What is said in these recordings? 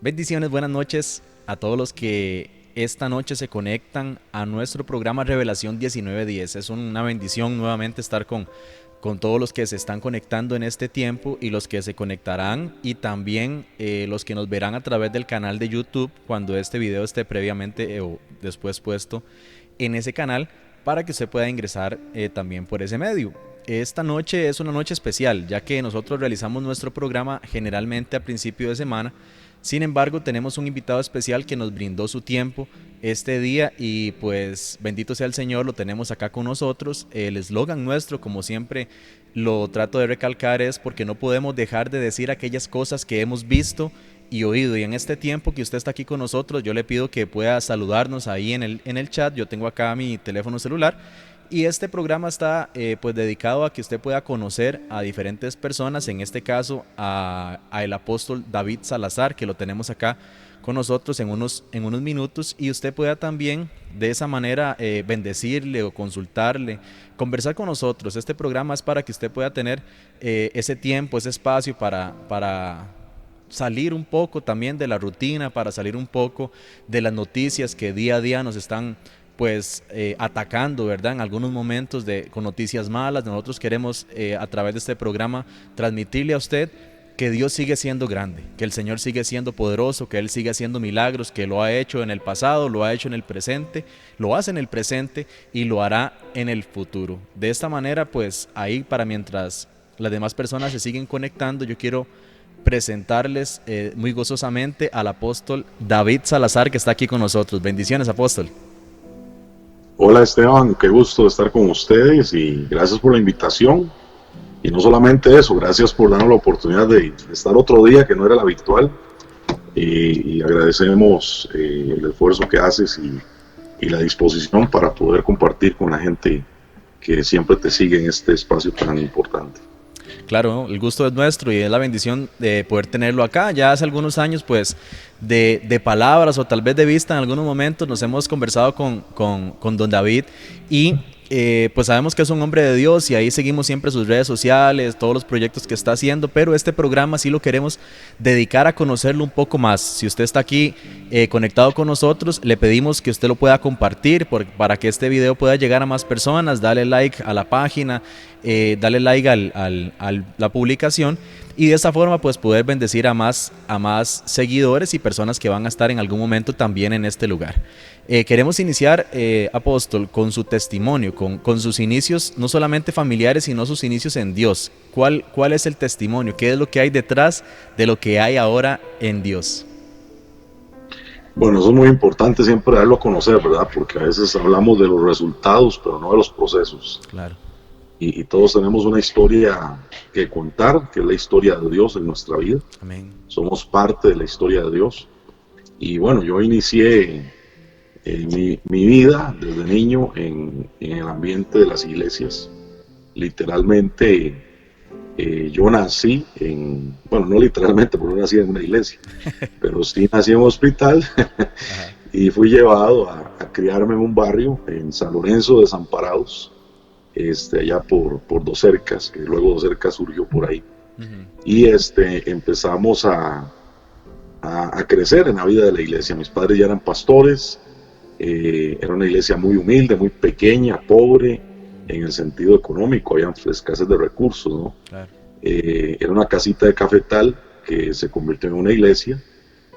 Bendiciones, buenas noches a todos los que esta noche se conectan a nuestro programa Revelación 1910. Es una bendición nuevamente estar con todos los que se están conectando en este tiempo y los que se conectarán y también los que nos verán a través del canal de YouTube cuando este video esté previamente o después puesto en ese canal para que usted pueda ingresar también por ese medio. Esta noche es una noche especial, ya que nosotros realizamos nuestro programa generalmente a principio de semana. Sin embargo, tenemos un invitado especial que nos brindó su tiempo este día y pues bendito sea el Señor, lo tenemos acá con nosotros. El eslogan nuestro, como siempre lo trato de recalcar, es porque no podemos dejar de decir aquellas cosas que hemos visto y oído. Y en este tiempo que usted está aquí con nosotros, yo le pido que pueda saludarnos ahí en el chat. Yo tengo acá mi teléfono celular y este programa está pues dedicado a que usted pueda conocer a diferentes personas, en este caso a el apóstol David Salazar, que lo tenemos acá con nosotros en unos minutos, y usted pueda también de esa manera bendecirle o consultarle, conversar con nosotros. Este programa es para que usted pueda tener ese tiempo, ese espacio para salir un poco también de la rutina, para salir un poco de las noticias que día a día nos están pues atacando, ¿verdad? En algunos momentos con noticias malas. Nosotros queremos a través de este programa transmitirle a usted que Dios sigue siendo grande, que el Señor sigue siendo poderoso, que Él sigue haciendo milagros, que lo ha hecho en el pasado, lo ha hecho en el presente, lo hace en el presente y lo hará en el futuro. De esta manera, pues ahí para mientras las demás personas se siguen conectando, yo quiero presentarles muy gozosamente al apóstol David Salazar, que está aquí con nosotros. Bendiciones, apóstol. Hola Esteban, qué gusto estar con ustedes y gracias por la invitación. Y no solamente eso, gracias por darnos la oportunidad de estar otro día que no era la habitual. Y agradecemos el esfuerzo que haces y la disposición para poder compartir con la gente que siempre te sigue en este espacio tan importante. Claro, el gusto es nuestro y es la bendición de poder tenerlo acá. Ya hace algunos años, pues, de palabras o tal vez de vista en algunos momentos nos hemos conversado con don David y pues sabemos que es un hombre de Dios y ahí seguimos siempre sus redes sociales, todos los proyectos que está haciendo, pero este programa sí lo queremos dedicar a conocerlo un poco más. Si usted está aquí conectado con nosotros, le pedimos que usted lo pueda compartir para que este video pueda llegar a más personas, dale like a la página, dale like a la publicación y de esta forma pues poder bendecir a más seguidores y personas que van a estar en algún momento también en este lugar. Queremos iniciar, apóstol, con su testimonio, con sus inicios no solamente familiares sino sus inicios en Dios. ¿Cuál es el testimonio? ¿Qué es lo que hay detrás de lo que hay ahora en Dios? Bueno, eso es muy importante siempre darlo a conocer, ¿verdad? Porque a veces hablamos de los resultados, pero no de los procesos. Claro. Y todos tenemos una historia que contar, que es la historia de Dios en nuestra vida. Amén. Somos parte de la historia de Dios. Y bueno, yo inicié mi vida desde niño en el ambiente de las iglesias. Literalmente, yo nací bueno, no literalmente porque no nací en una iglesia, pero sí nací en un hospital y fui llevado a criarme en un barrio, en San Lorenzo de Desamparados, allá por Dos Cercas, que luego Dos Cercas surgió por ahí. Uh-huh. Y empezamos a crecer en la vida de la iglesia. Mis padres ya eran pastores, era una iglesia muy humilde, muy pequeña, pobre en el sentido económico, había escasez de recursos, ¿no? Claro. Era una casita de cafetal que se convirtió en una iglesia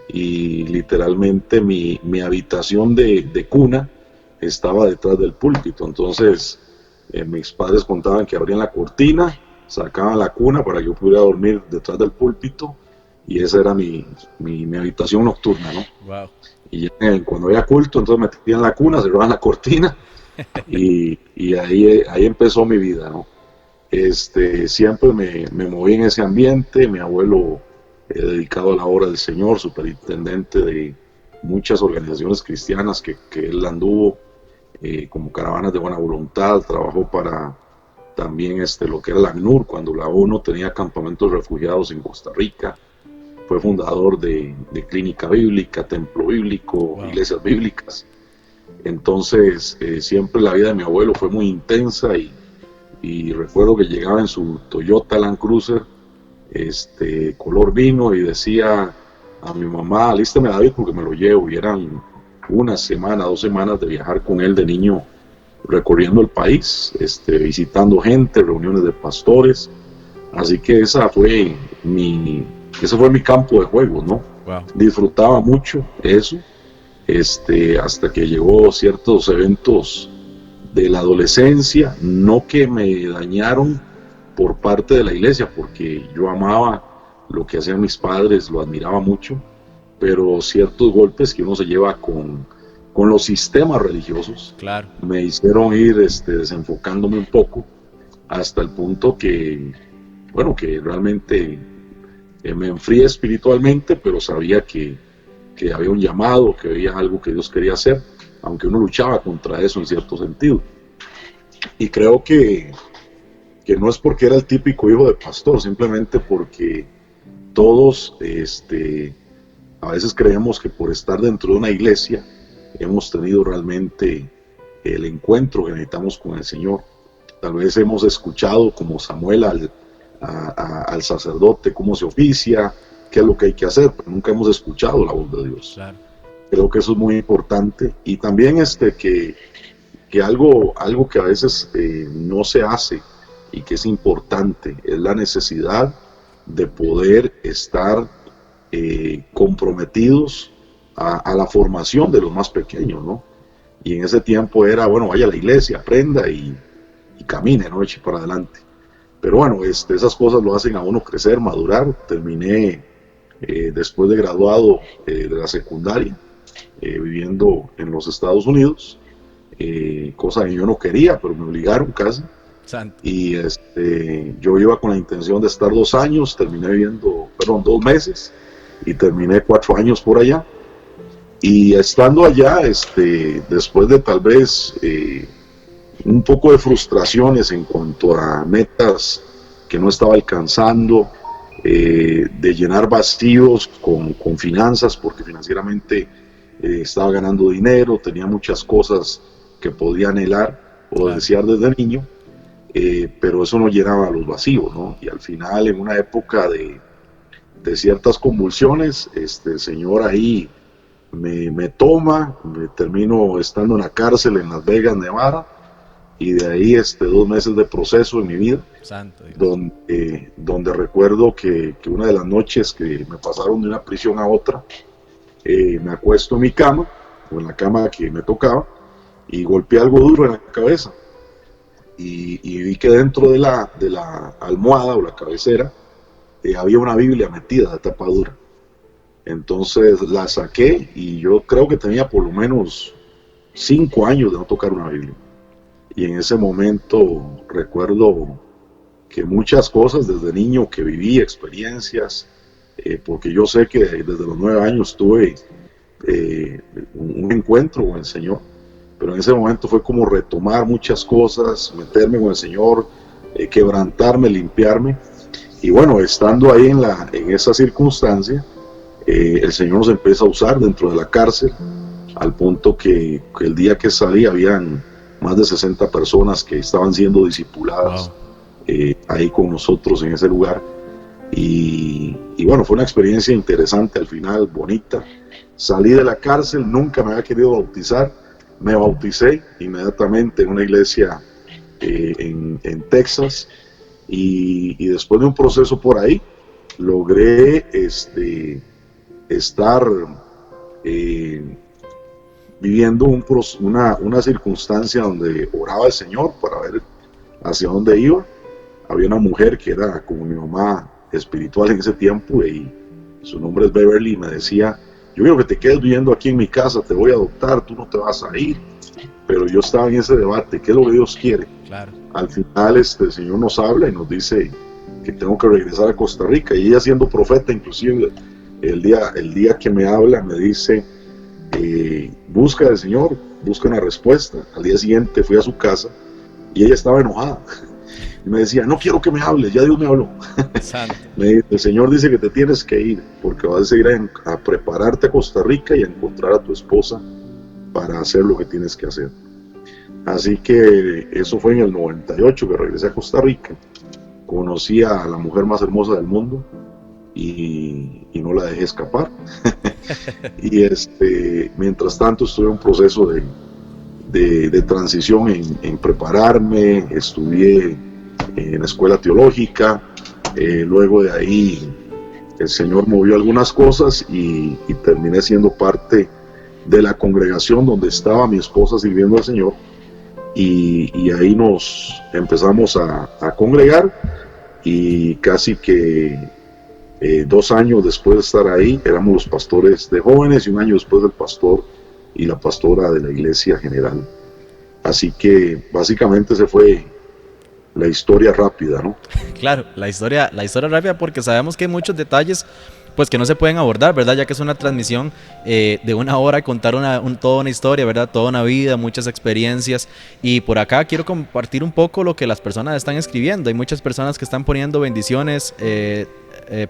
y literalmente mi habitación de cuna estaba detrás del púlpito. Entonces mis padres contaban que abrían la cortina, sacaban la cuna para que yo pudiera dormir detrás del púlpito y esa era mi habitación nocturna, ¿no? Wow. Y cuando había culto, entonces me metían en la cuna, cerraban la cortina y ahí empezó mi vida, ¿no? Siempre me moví en ese ambiente. Mi abuelo, dedicado a la obra del Señor, superintendente de muchas organizaciones cristianas que él anduvo, como Caravanas de Buena Voluntad, trabajó para también lo que era la ACNUR, cuando la ONU tenía campamentos de refugiados en Costa Rica. Fue fundador de Clínica Bíblica, Templo Bíblico, Wow. Iglesias Bíblicas. Entonces, siempre la vida de mi abuelo fue muy intensa y recuerdo que llegaba en su Toyota Land Cruiser, color vino, y decía: a mi mamá, alístame David porque me lo llevo, y eran una semana, 2 semanas de viajar con él de niño, recorriendo el país, visitando gente, reuniones de pastores. Así que ese fue mi campo de juego, ¿no? Wow. Disfrutaba mucho eso, hasta que llegó ciertos eventos de la adolescencia, no que me dañaron por parte de la iglesia, porque yo amaba lo que hacían mis padres, lo admiraba mucho, pero ciertos golpes que uno se lleva con los sistemas religiosos, Claro. me hicieron ir desenfocándome un poco, hasta el punto que, bueno, que realmente me enfrié espiritualmente, pero sabía que había un llamado, que había algo que Dios quería hacer, aunque uno luchaba contra eso en cierto sentido. Y creo que no es porque era el típico hijo de pastor, simplemente porque todos a veces creemos que por estar dentro de una iglesia hemos tenido realmente el encuentro que necesitamos con el Señor. Tal vez hemos escuchado como Samuel al sacerdote cómo se oficia, qué es lo que hay que hacer, pero nunca hemos escuchado la voz de Dios. Claro. Creo que eso es muy importante. Y también que algo que a veces no se hace y que es importante es la necesidad de poder estar comprometidos a la formación de los más pequeños, ¿no? Y en ese tiempo era, bueno, vaya a la iglesia, aprenda y camine, ¿no? Eche para adelante. Pero bueno, esas cosas lo hacen a uno crecer, madurar. Terminé después de graduado de la secundaria, viviendo en los Estados Unidos, cosa que yo no quería, pero me obligaron casi. Santo. Y yo iba con la intención de estar 2 años, terminé viviendo, 2 meses, y terminé 4 años por allá. Y estando allá, después de tal vez un poco de frustraciones en cuanto a metas que no estaba alcanzando, de llenar vacíos con finanzas, porque financieramente estaba ganando dinero, tenía muchas cosas que podía anhelar o desear desde niño, pero eso no llenaba los vacíos, ¿no? Y al final, en una época de ciertas convulsiones, el Señor ahí me toma, me termino estando en la cárcel en Las Vegas, Nevada, y de ahí 2 meses de proceso en mi vida. Santo Dios. Donde recuerdo que una de las noches que me pasaron de una prisión a otra, me acuesto en mi cama, o en la cama que me tocaba, y golpeé algo duro en la cabeza, y vi que dentro de la almohada o la cabecera había una Biblia metida de tapa dura. Entonces la saqué, y yo creo que tenía por lo menos 5 años de no tocar una Biblia. Y en ese momento recuerdo que muchas cosas desde niño que viví, experiencias, porque yo sé que desde los 9 años tuve un encuentro con el Señor, pero en ese momento fue como retomar muchas cosas, meterme con el Señor, quebrantarme, limpiarme. Y bueno, estando ahí en esa circunstancia, el Señor nos empieza a usar dentro de la cárcel, al punto que el día que salí habían más de 60 personas que estaban siendo discipuladas. Wow. Ahí con nosotros en ese lugar, y bueno, fue una experiencia interesante al final, bonita. Salí de la cárcel, nunca me había querido bautizar, me bauticé inmediatamente en una iglesia en Texas, y después de un proceso por ahí logré estar viviendo una circunstancia donde oraba al Señor para ver hacia dónde iba. Había una mujer que era como mi mamá espiritual en ese tiempo, y su nombre es Beverly, y me decía: yo quiero que te quedes viviendo aquí en mi casa, te voy a adoptar, tú no te vas a ir. Pero yo estaba en ese debate, ¿qué es lo que Dios quiere? Claro. Al final el Señor nos habla y nos dice que tengo que regresar a Costa Rica, y ella, siendo profeta, inclusive el día que me habla me dice: busca al Señor, busca una respuesta. Al día siguiente fui a su casa y ella estaba enojada y me decía: no quiero que me hables, ya Dios me habló. El Señor dice que te tienes que ir, porque vas a ir a prepararte a Costa Rica y a encontrar a tu esposa para hacer lo que tienes que hacer. Así que eso fue en el 98 que regresé a Costa Rica. Conocí a la mujer más hermosa del mundo, y no la dejé escapar. Y mientras tanto estuve en un proceso de transición en prepararme, estudié en la escuela teológica, luego de ahí el Señor movió algunas cosas y terminé siendo parte de la congregación donde estaba mi esposa sirviendo al Señor, y ahí nos empezamos a congregar, y casi que 2 años después de estar ahí éramos los pastores de jóvenes, y 1 año después del pastor y la pastora de la iglesia general. Así que básicamente se fue la historia rápida, ¿no? Claro, la historia rápida, porque sabemos que hay muchos detalles pues que no se pueden abordar, ¿verdad? Ya que es una transmisión de 1 hora, contar toda una historia, ¿verdad? Toda una vida, muchas experiencias. Y por acá quiero compartir un poco lo que las personas están escribiendo. Hay muchas personas que están poniendo bendiciones.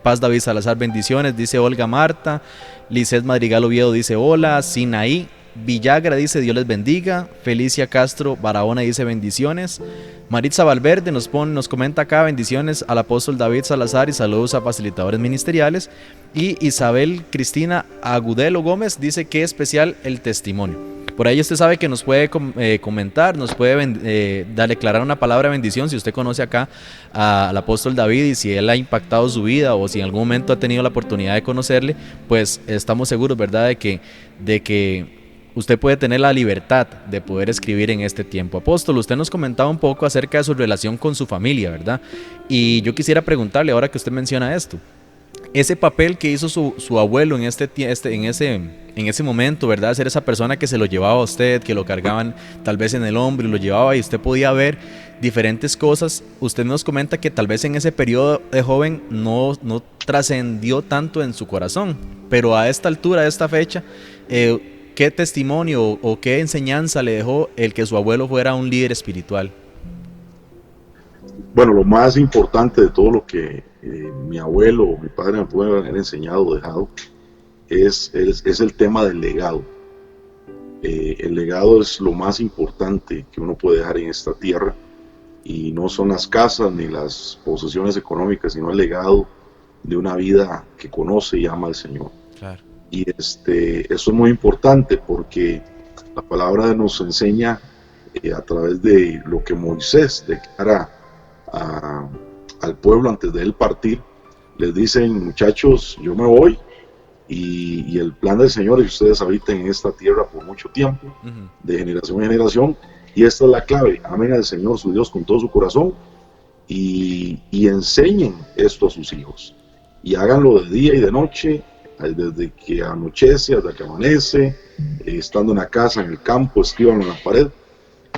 Paz David Salazar, bendiciones, dice Olga Marta. Lizeth Madrigal Oviedo dice hola. Sinaí Villagra dice Dios les bendiga. Felicia Castro Barahona dice bendiciones. Maritza Valverde nos comenta acá bendiciones al apóstol David Salazar y saludos a facilitadores ministeriales. Y Isabel Cristina Agudelo Gómez dice qué especial el testimonio. Por ahí usted sabe que nos puede comentar, nos puede declarar una palabra de bendición si usted conoce acá al apóstol David y si él ha impactado su vida o si en algún momento ha tenido la oportunidad de conocerle, pues estamos seguros, ¿verdad?, de que usted puede tener la libertad de poder escribir en este tiempo. Apóstol, usted nos comentaba un poco acerca de su relación con su familia, ¿verdad? Y yo quisiera preguntarle, ahora que usted menciona esto, ese papel que hizo su abuelo en en ese momento, ¿verdad? Ser esa persona que se lo llevaba a usted, que lo cargaban tal vez en el hombro y lo llevaba y usted podía ver diferentes cosas. Usted nos comenta que tal vez en ese periodo de joven no trascendió tanto en su corazón, pero a esta altura, a esta fecha, ¿qué testimonio o qué enseñanza le dejó el que su abuelo fuera un líder espiritual? Bueno, lo más importante de todo lo que mi abuelo o mi padre me pueden haber enseñado o dejado es el tema del legado. El legado es lo más importante que uno puede dejar en esta tierra, y no son las casas ni las posesiones económicas, sino el legado de una vida que conoce y ama al Señor. Claro. Y eso es muy importante porque la palabra nos enseña a través de lo que Moisés declara al pueblo antes de él partir. Les dicen: muchachos, yo me voy, y el plan del Señor es que ustedes habiten en esta tierra por mucho tiempo, de generación en generación, y esta es la clave: amen al Señor su Dios con todo su corazón, y enseñen esto a sus hijos, y háganlo de día y de noche, desde que anochece hasta que amanece, estando en la casa, en el campo, escríbanlo en la pared.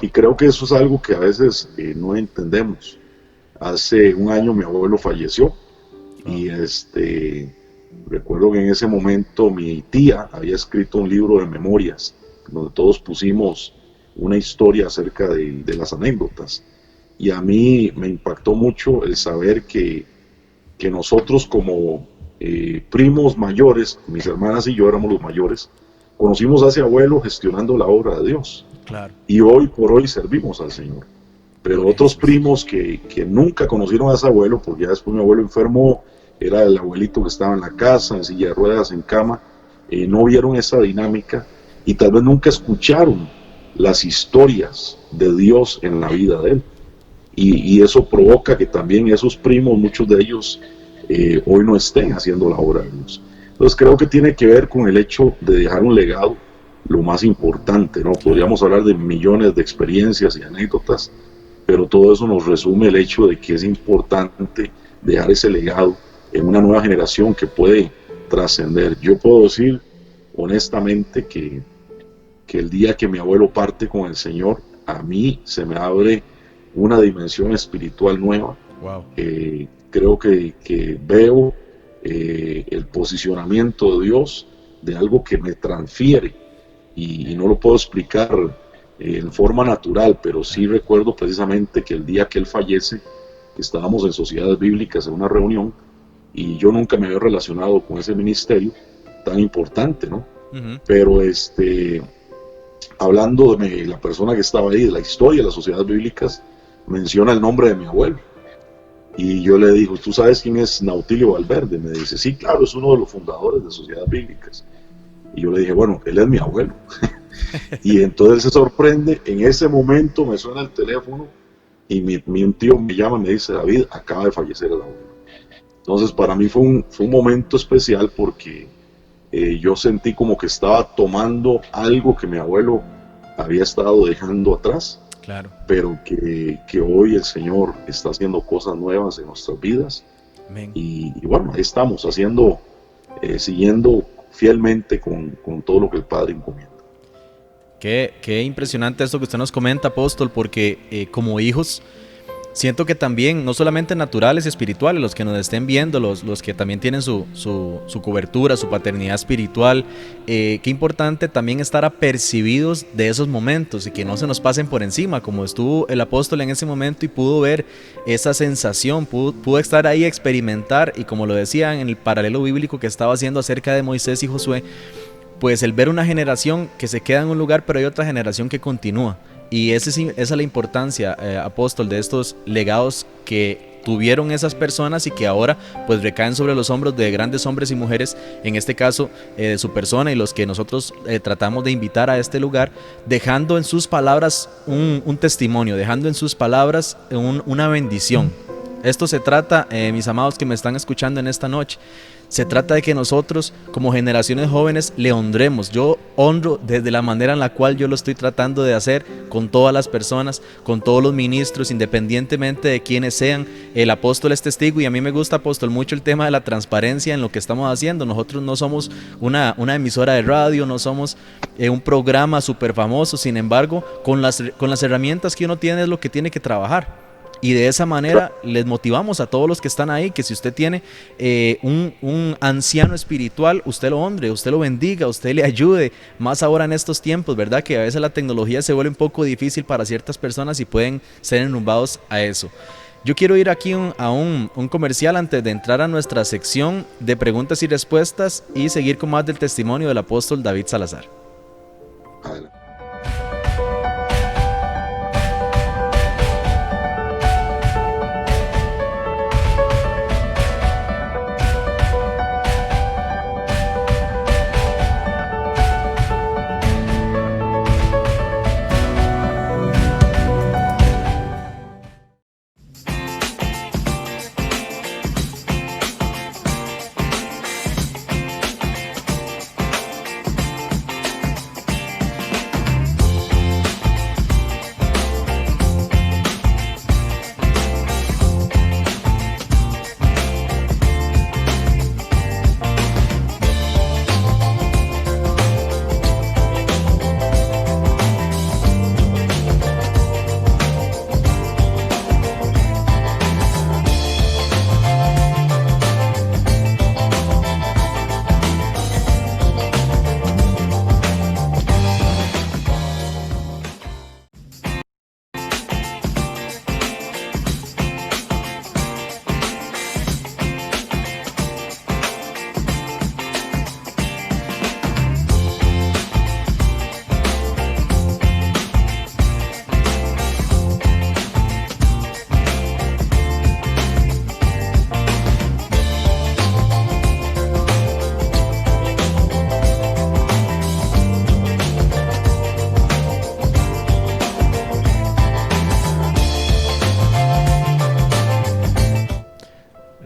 Y creo que eso es algo que a veces no entendemos. Hace 1 año mi abuelo falleció, y recuerdo que en ese momento mi tía había escrito un libro de memorias donde todos pusimos una historia acerca de las anécdotas, y a mí me impactó mucho el saber que nosotros como primos mayores, mis hermanas y yo éramos los mayores, conocimos a ese abuelo gestionando la obra de Dios. Claro. Y hoy por hoy servimos al Señor. Pero otros primos que nunca conocieron a ese abuelo, porque ya después mi abuelo enfermó, era el abuelito que estaba en la casa, en silla de ruedas, en cama, no vieron esa dinámica y tal vez nunca escucharon las historias de Dios en la vida de él. Y eso provoca que también esos primos, muchos de ellos, hoy no estén haciendo la obra de Dios. Entonces creo que tiene que ver con el hecho de dejar un legado, lo más importante, ¿no? Podríamos hablar de millones de experiencias y anécdotas, pero todo eso nos resume el hecho de que es importante dejar ese legado en una nueva generación que puede trascender. Yo puedo decir honestamente que el día que mi abuelo parte con el Señor, a mí se me abre una dimensión espiritual nueva. Wow. Creo que veo el posicionamiento de Dios de algo que me transfiere, y no lo puedo explicar en forma natural, pero sí recuerdo precisamente que el día que él fallece, estábamos en Sociedades Bíblicas en una reunión, y yo nunca me había relacionado con ese ministerio tan importante, ¿no? Pero hablando de la persona que estaba ahí, de la historia de las Sociedades Bíblicas, menciona el nombre de mi abuelo. Y yo le digo, ¿tú sabes quién es Nautilio Valverde? Me dice, sí, claro, es uno de los fundadores de Sociedades Bíblicas. Y yo le dije, bueno, él es mi abuelo. Y entonces se sorprende, en ese momento me suena el teléfono y un tío me llama y me dice, David, acaba de fallecer el abuelo. Entonces para mí fue un momento especial porque yo sentí como que estaba tomando algo que mi abuelo había estado dejando atrás, Claro. pero que hoy el Señor está haciendo cosas nuevas en nuestras vidas. Amén. Y bueno, ahí estamos haciendo, siguiendo fielmente con todo lo que el Padre encomienda. Qué impresionante esto que usted nos comenta, apóstol, porque como hijos, siento que también, no solamente naturales y espirituales, los que nos estén viendo, los que también tienen su cobertura, su paternidad espiritual, qué importante también estar apercibidos de esos momentos y que no se nos pasen por encima, como estuvo el apóstol en ese momento y pudo ver esa sensación, pudo estar ahí, experimentar, y como lo decían en el paralelo bíblico que estaba haciendo acerca de Moisés y Josué, pues el ver una generación que se queda en un lugar, pero hay otra generación que continúa. Y esa es la importancia, apóstol, de estos legados que tuvieron esas personas y que ahora pues recaen sobre los hombros de grandes hombres y mujeres, en este caso de su persona y los que nosotros tratamos de invitar a este lugar, dejando en sus palabras un testimonio, dejando en sus palabras una bendición. Esto se trata, mis amados que me están escuchando en esta noche, se trata de que nosotros como generaciones jóvenes le honremos. Yo honro desde la manera en la cual yo lo estoy tratando de hacer con todas las personas, con todos los ministros, independientemente de quiénes sean. El apóstol es testigo y a mí me gusta, apóstol, mucho el tema de la transparencia en lo que estamos haciendo. Nosotros no somos una emisora de radio, no somos un programa súper famoso, sin embargo, con las herramientas que uno tiene es lo que tiene que trabajar. Y de esa manera les motivamos a todos los que están ahí, que si usted tiene un anciano espiritual, usted lo honre, usted lo bendiga, usted le ayude, más ahora en estos tiempos, ¿verdad? Que a veces la tecnología se vuelve un poco difícil para ciertas personas y pueden ser enrumbados a eso. Yo quiero ir aquí a un comercial antes de entrar a nuestra sección de preguntas y respuestas y seguir con más del testimonio del apóstol David Salazar. Adelante.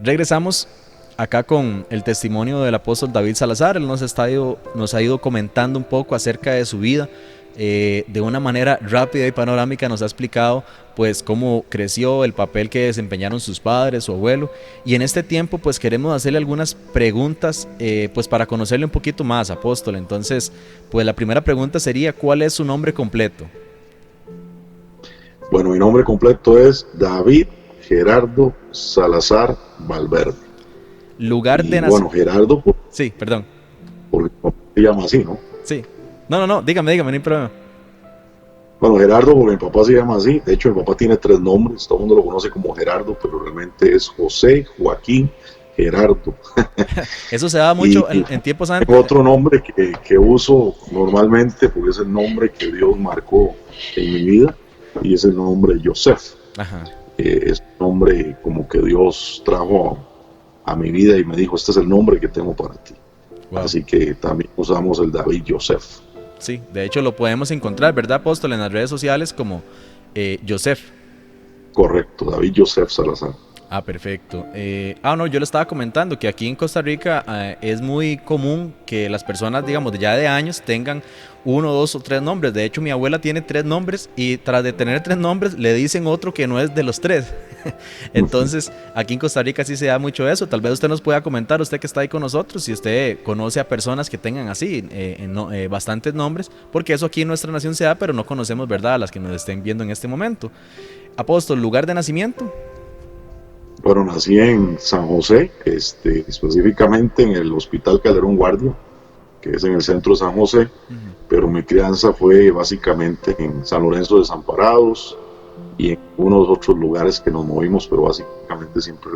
Regresamos acá con el testimonio del apóstol David Salazar. Él nos ha ido comentando un poco acerca de su vida. De una manera rápida y panorámica nos ha explicado pues cómo creció, el papel que desempeñaron sus padres, su abuelo, y en este tiempo pues queremos hacerle algunas preguntas pues para conocerle un poquito más, apóstol. Entonces pues la primera pregunta sería, ¿cuál es su nombre completo? Bueno, mi nombre completo es David Gerardo Salazar Valverde. Lugar de nacimiento. Bueno, Gerardo, sí, perdón. Porque se llama así, ¿no? Sí. No, dígame, no hay problema. Bueno, Gerardo, porque mi papá se llama así. De hecho, mi papá tiene 3 nombres. Todo el mundo lo conoce como Gerardo, pero realmente es José Joaquín Gerardo. Eso se daba mucho en tiempos antes. Tengo otro nombre que uso normalmente, porque es el nombre que Dios marcó en mi vida, y es el nombre Joseph. Ajá. es un nombre como que Dios trajo a mi vida y me dijo, este es el nombre que tengo para ti. Wow. Así que también usamos el David Joseph. Sí, de hecho lo podemos encontrar, ¿verdad, apóstol? En las redes sociales como Joseph. Correcto, David Joseph Salazar. Ah, perfecto. No, yo le estaba comentando que aquí en Costa Rica es muy común que las personas, digamos, ya de años tengan 1, 2 o 3 nombres. De hecho, mi abuela tiene 3 nombres y tras de tener 3 nombres le dicen otro que no es de los 3. Entonces, aquí en Costa Rica sí se da mucho eso. Tal vez usted nos pueda comentar, usted que está ahí con nosotros, si usted conoce a personas que tengan así bastantes nombres, porque eso aquí en nuestra nación se da, pero no conocemos, ¿verdad?, a las que nos estén viendo en este momento. Apóstol, lugar de nacimiento. Bueno, nací en San José, específicamente en el Hospital Calderón Guardia, que es en el centro de San José, pero mi crianza fue básicamente en San Lorenzo de Desamparados y en unos otros lugares que nos movimos, pero básicamente siempre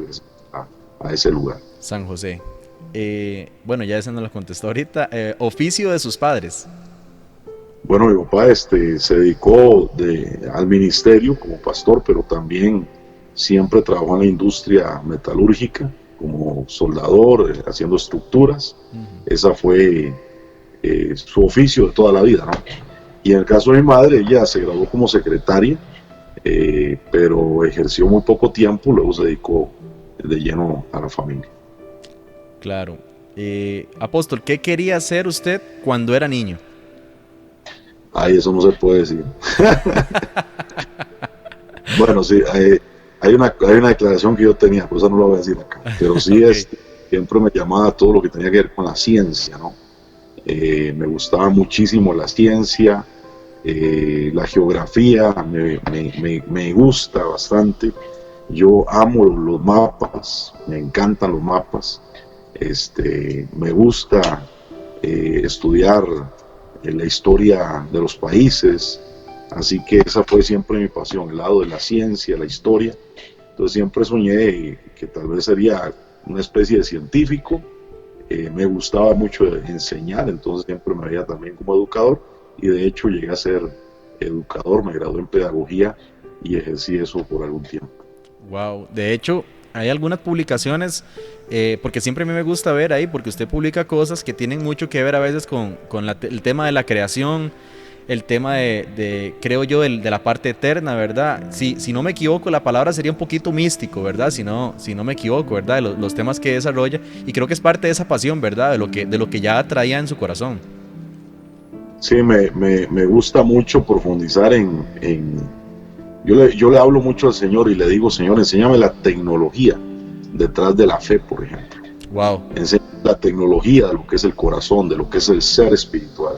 a ese lugar. San José. Bueno, ya esa no la contestó ahorita. Oficio de sus padres. Bueno, mi papá se dedicó al ministerio como pastor, pero también siempre trabajó en la industria metalúrgica como soldador, haciendo estructuras. Esa fue su oficio de toda la vida, ¿no? Y en el caso de mi madre, ella se graduó como secretaria, pero ejerció muy poco tiempo, luego se dedicó de lleno a la familia. Claro. Apóstol, ¿qué quería hacer usted cuando era niño? Ay, eso no se puede decir. Bueno, sí, hay una declaración que yo tenía, por eso no lo voy a decir acá, pero sí okay. Siempre me llamaba todo lo que tenía que ver con la ciencia, ¿no? Me gustaba muchísimo la ciencia, la geografía, me gusta bastante. Yo amo los mapas, me encantan los mapas. Me gusta estudiar la historia de los países, así que esa fue siempre mi pasión, el lado de la ciencia, la historia. Entonces siempre soñé que tal vez sería una especie de científico. Me gustaba mucho enseñar, entonces siempre me veía también como educador, y de hecho llegué a ser educador, me gradué en pedagogía y ejercí eso por algún tiempo. Wow, de hecho hay algunas publicaciones, porque siempre a mí me gusta ver ahí, porque usted publica cosas que tienen mucho que ver a veces con el tema de la creación, el tema creo yo, de la parte eterna, ¿verdad? Si no me equivoco, la palabra sería un poquito místico, ¿verdad? Si no me equivoco, ¿verdad? Los temas que desarrolla, y creo que es parte de esa pasión, ¿verdad? De lo que ya traía en su corazón. Sí, me gusta mucho profundizar Yo le hablo mucho al Señor y le digo, Señor, enséñame la tecnología detrás de la fe, por ejemplo. Wow. Enséñame la tecnología de lo que es el corazón, de lo que es el ser espiritual.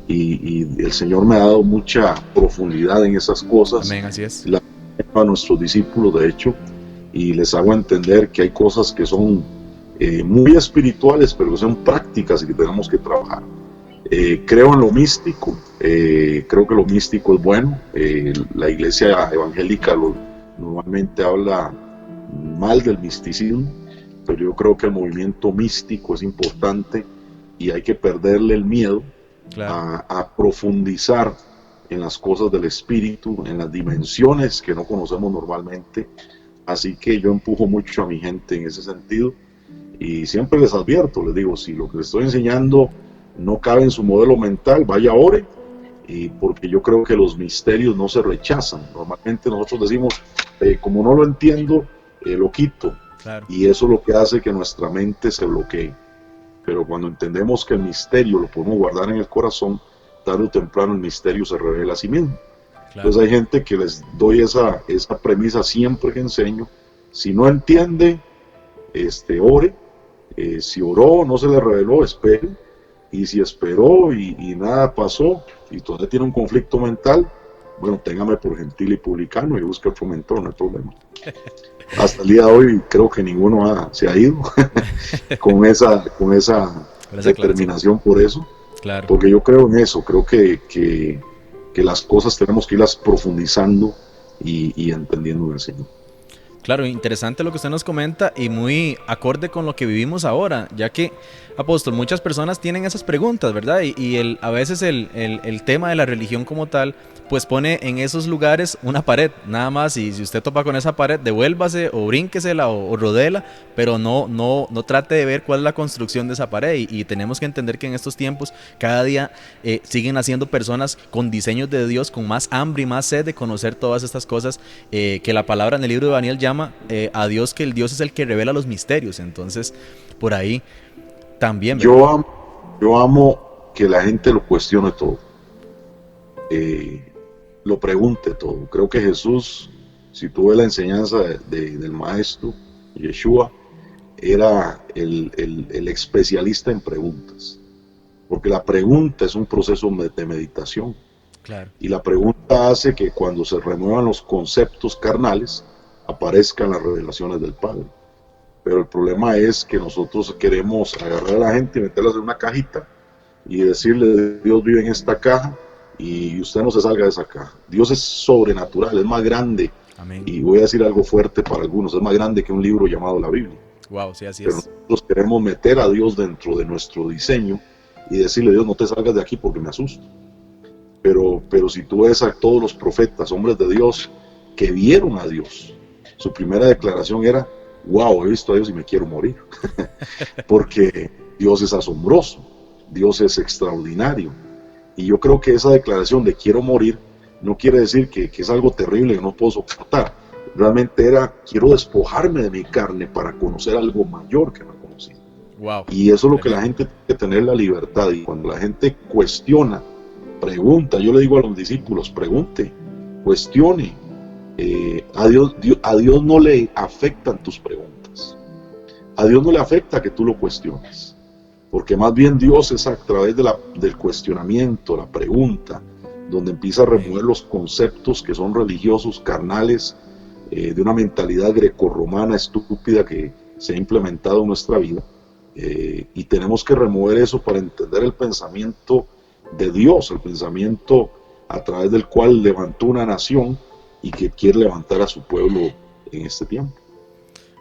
Y el Señor me ha dado mucha profundidad en esas cosas. Amén, así es. La a nuestros discípulos, de hecho, y les hago entender que hay cosas que son muy espirituales, pero que son prácticas y que tenemos que trabajar. Creo en lo místico, creo que lo místico es bueno. La iglesia evangélica normalmente habla mal del misticismo, pero yo creo que el movimiento místico es importante y hay que perderle el miedo. Claro. A profundizar en las cosas del espíritu, en las dimensiones que no conocemos normalmente. Así que yo empujo mucho a mi gente en ese sentido y siempre les advierto, les digo, si lo que les estoy enseñando no cabe en su modelo mental, vaya, ore, porque yo creo que los misterios no se rechazan. Normalmente nosotros decimos, como no lo entiendo, lo quito. Claro. Y eso es lo que hace que nuestra mente se bloquee. Pero cuando entendemos que el misterio lo podemos guardar en el corazón, tarde o temprano el misterio se revela a sí mismo. Claro. Entonces hay gente que les doy esa premisa siempre que enseño. Si no entiende, ore. Si oró, no se le reveló, espere. Y si esperó y nada pasó, y todavía tiene un conflicto mental, bueno, téngame por gentil y publicano y busque otro mentor, no hay problema. Hasta el día de hoy creo que ninguno se ha ido con esa determinación por eso. Claro. Porque yo creo en eso, creo que las cosas tenemos que irlas profundizando y entendiendo en el Señor. Claro, interesante lo que usted nos comenta y muy acorde con lo que vivimos ahora, ya que, apóstol, muchas personas tienen esas preguntas, ¿verdad? Y a veces el tema de la religión como tal, pues pone en esos lugares una pared, nada más, y si usted topa con esa pared, devuélvase o brínquesela o rodela, pero no trate de ver cuál es la construcción de esa pared, y tenemos que entender que en estos tiempos, cada día siguen naciendo personas con diseños de Dios, con más hambre y más sed de conocer todas estas cosas que la palabra en el libro de Daniel llama a Dios, que el Dios es el que revela los misterios. Entonces, por ahí también, ¿verdad? Yo amo que la gente lo cuestione todo, lo pregunte todo. Creo que Jesús, si tuve la enseñanza del maestro Yeshua, era el especialista en preguntas, porque la pregunta es un proceso de meditación, Claro. y la pregunta hace que cuando se remuevan los conceptos carnales, aparezcan las revelaciones del Padre. Pero el problema es que nosotros queremos agarrar a la gente y meterlas en una cajita y decirle: Dios vive en esta caja y usted no se salga de esa caja. Dios es sobrenatural, es más grande, Amén. y voy a decir algo fuerte para algunos, es más grande que un libro llamado la Biblia. Wow, sí, así Pero es. nosotros queremos meter a Dios dentro de nuestro diseño y decirle: Dios, no te salgas de aquí porque me asusto. Pero si tú ves a todos los profetas, hombres de Dios, que vieron a Dios, su primera declaración era: wow, he visto a Dios y me quiero morir. Porque Dios es asombroso, Dios es extraordinario. Y yo creo que esa declaración de quiero morir no quiere decir que es algo terrible que no puedo soportar. Realmente era: quiero despojarme de mi carne para conocer algo mayor que no conocí. Wow. Y eso es lo que la Tremendo. gente tiene que tener, la libertad. Y cuando la gente cuestiona, pregunta, yo le digo a los discípulos: pregunte, cuestione. A Dios no le afectan tus preguntas. A Dios no le afecta que tú lo cuestiones, porque más bien Dios es a través del cuestionamiento, la pregunta, donde empieza a Amén. remover los conceptos que son religiosos, carnales, de una mentalidad grecorromana estúpida que se ha implementado en nuestra vida, y tenemos que remover eso para entender el pensamiento de Dios, el pensamiento a través del cual levantó una nación y que quiere levantar a su pueblo en este tiempo.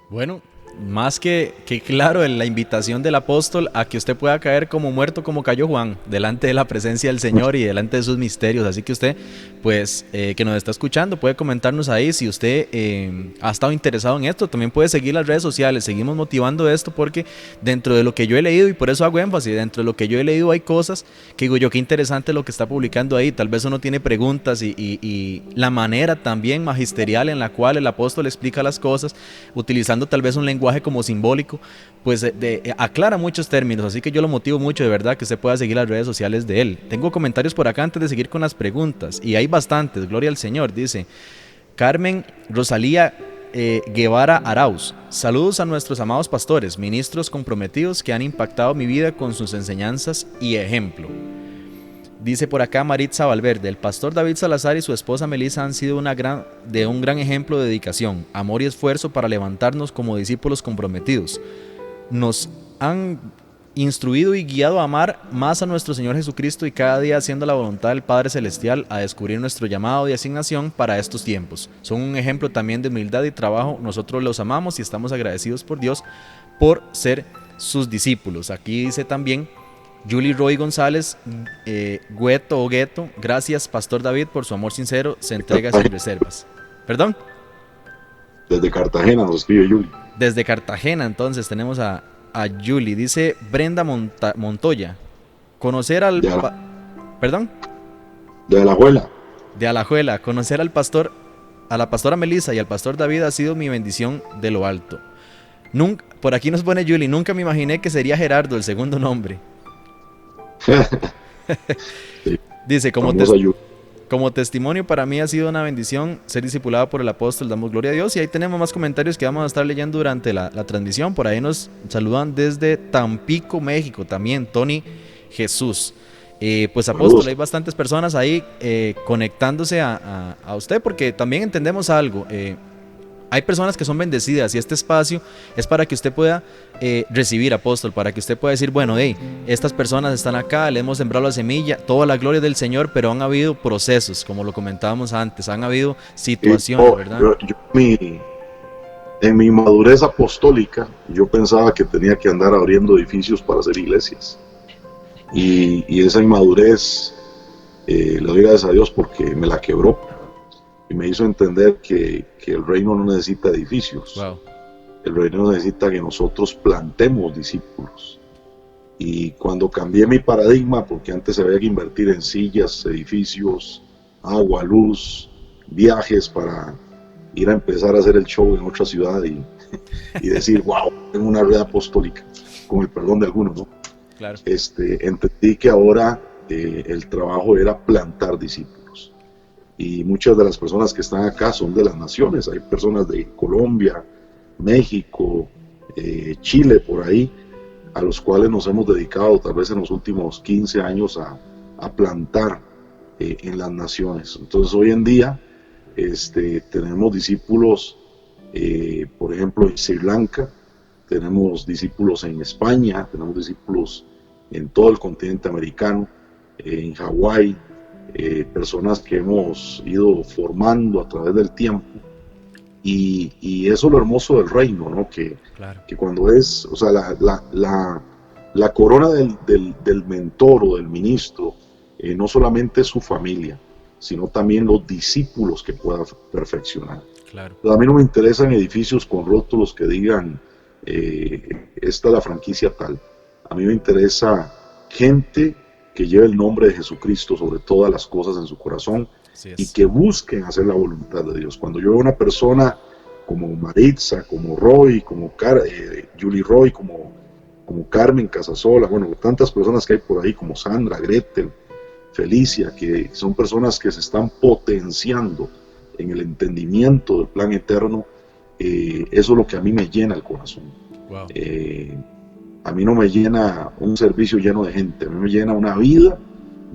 Bueno, más que claro, la invitación del apóstol a que usted pueda caer como muerto como cayó Juan, delante de la presencia del Señor y delante de sus misterios. Así que usted, pues, que nos está escuchando, puede comentarnos ahí si usted ha estado interesado en esto. También puede seguir las redes sociales. Seguimos motivando esto porque dentro de lo que yo he leído, y por eso hago énfasis, dentro de lo que yo he leído hay cosas que digo yo, qué interesante lo que está publicando ahí. Tal vez uno tiene preguntas y la manera también magisterial en la cual el apóstol explica las cosas, utilizando tal vez un lenguaje como simbólico, pues aclara muchos términos. Así que yo lo motivo mucho, de verdad, que usted pueda seguir las redes sociales de él. Tengo comentarios por acá antes de seguir con las preguntas, y hay bastantes. Gloria al Señor. Dice Carmen Rosalía Guevara Arauz: saludos a nuestros amados pastores, ministros comprometidos que han impactado mi vida con sus enseñanzas y ejemplo. Dice por acá Maritza Valverde: el pastor David Salazar y su esposa Melissa han sido un gran ejemplo de dedicación, amor y esfuerzo para levantarnos como discípulos comprometidos. Nos han instruido y guiado a amar más a nuestro Señor Jesucristo y cada día haciendo la voluntad del Padre Celestial, a descubrir nuestro llamado y asignación para estos tiempos. Son un ejemplo también de humildad y trabajo. Nosotros los amamos y estamos agradecidos por Dios por ser sus discípulos. Aquí dice también Julie Roy González, Gueto o Gueto: gracias, Pastor David, por su amor sincero, se entrega sin reservas. ¿Perdón? Desde Cartagena nos escribe Yuli. Desde Cartagena, entonces tenemos a Julie. Dice Brenda Montoya: conocer al... ¿Perdón? De la abuela. De Alajuela: conocer al pastor, a la pastora Melissa y al pastor David ha sido mi bendición de lo alto. Nunca, por aquí nos pone Julie: nunca me imaginé que sería Gerardo el segundo nombre. Sí, Dice, famosa Yuli. como testimonio para mí ha sido una bendición ser discipulado por el apóstol, damos gloria a Dios. Y ahí tenemos más comentarios que vamos a estar leyendo durante la transmisión. Por ahí nos saludan desde Tampico, México, también Tony Jesús. Pues apóstol, hay bastantes personas ahí conectándose a usted, porque también entendemos algo. Hay personas que son bendecidas y este espacio es para que usted pueda recibir, apóstol, para que usted pueda decir, bueno, hey, estas personas están acá, le hemos sembrado la semilla, toda la gloria del Señor, pero han habido procesos, como lo comentábamos antes, han habido situaciones, ¿verdad? En mi madurez apostólica, yo pensaba que tenía que andar abriendo edificios para hacer iglesias. Y esa inmadurez, le doy gracias a Dios porque me la quebró y me hizo entender que el reino no necesita edificios. Wow. El reino necesita que nosotros plantemos discípulos. Y cuando cambié mi paradigma, porque antes había que invertir en sillas, edificios, agua, luz, viajes para ir a empezar a hacer el show en otra ciudad y decir, wow, tengo una red apostólica, con el perdón de algunos, ¿no? Claro. Entendí que ahora el trabajo era plantar discípulos. Y muchas de las personas que están acá son de las naciones. Hay personas de Colombia, México, Chile, por ahí, a los cuales nos hemos dedicado tal vez en los últimos 15 años a plantar en las naciones. Entonces hoy en día tenemos discípulos, por ejemplo, en Sri Lanka, tenemos discípulos en España, tenemos discípulos en todo el continente americano, en Hawái, personas que hemos ido formando a través del tiempo. Y eso es lo hermoso del reino, ¿no? Claro. Que cuando es, o sea, la corona del mentor o del ministro, no solamente es su familia, sino también los discípulos que pueda perfeccionar. Claro. Pero a mí no me interesan edificios con rótulos que digan, esta es la franquicia tal. A mí me interesa gente que lleve el nombre de Jesucristo sobre todas las cosas en su corazón y que busquen hacer la voluntad de Dios. Cuando yo veo una persona como Maritza, como Roy, como Julie Roy, como Carmen Casasola, bueno, tantas personas que hay por ahí, como Sandra, Gretel, Felicia, que son personas que se están potenciando en el entendimiento del plan eterno, eso es lo que a mí me llena el corazón. Wow. A mí no me llena un servicio lleno de gente, a mí me llena una vida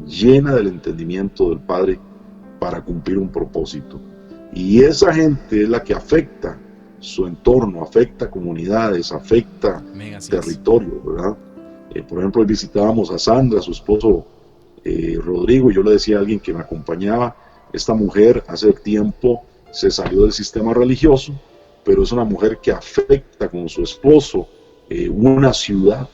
llena del entendimiento del Padre para cumplir un propósito. Y esa gente es la que afecta su entorno, afecta comunidades, afecta territorio, ¿verdad? Por ejemplo, hoy visitábamos a Sandra, su esposo Rodrigo, y yo le decía a alguien que me acompañaba, esta mujer hace tiempo se salió del sistema religioso, pero es una mujer que afecta con su esposo una ciudad.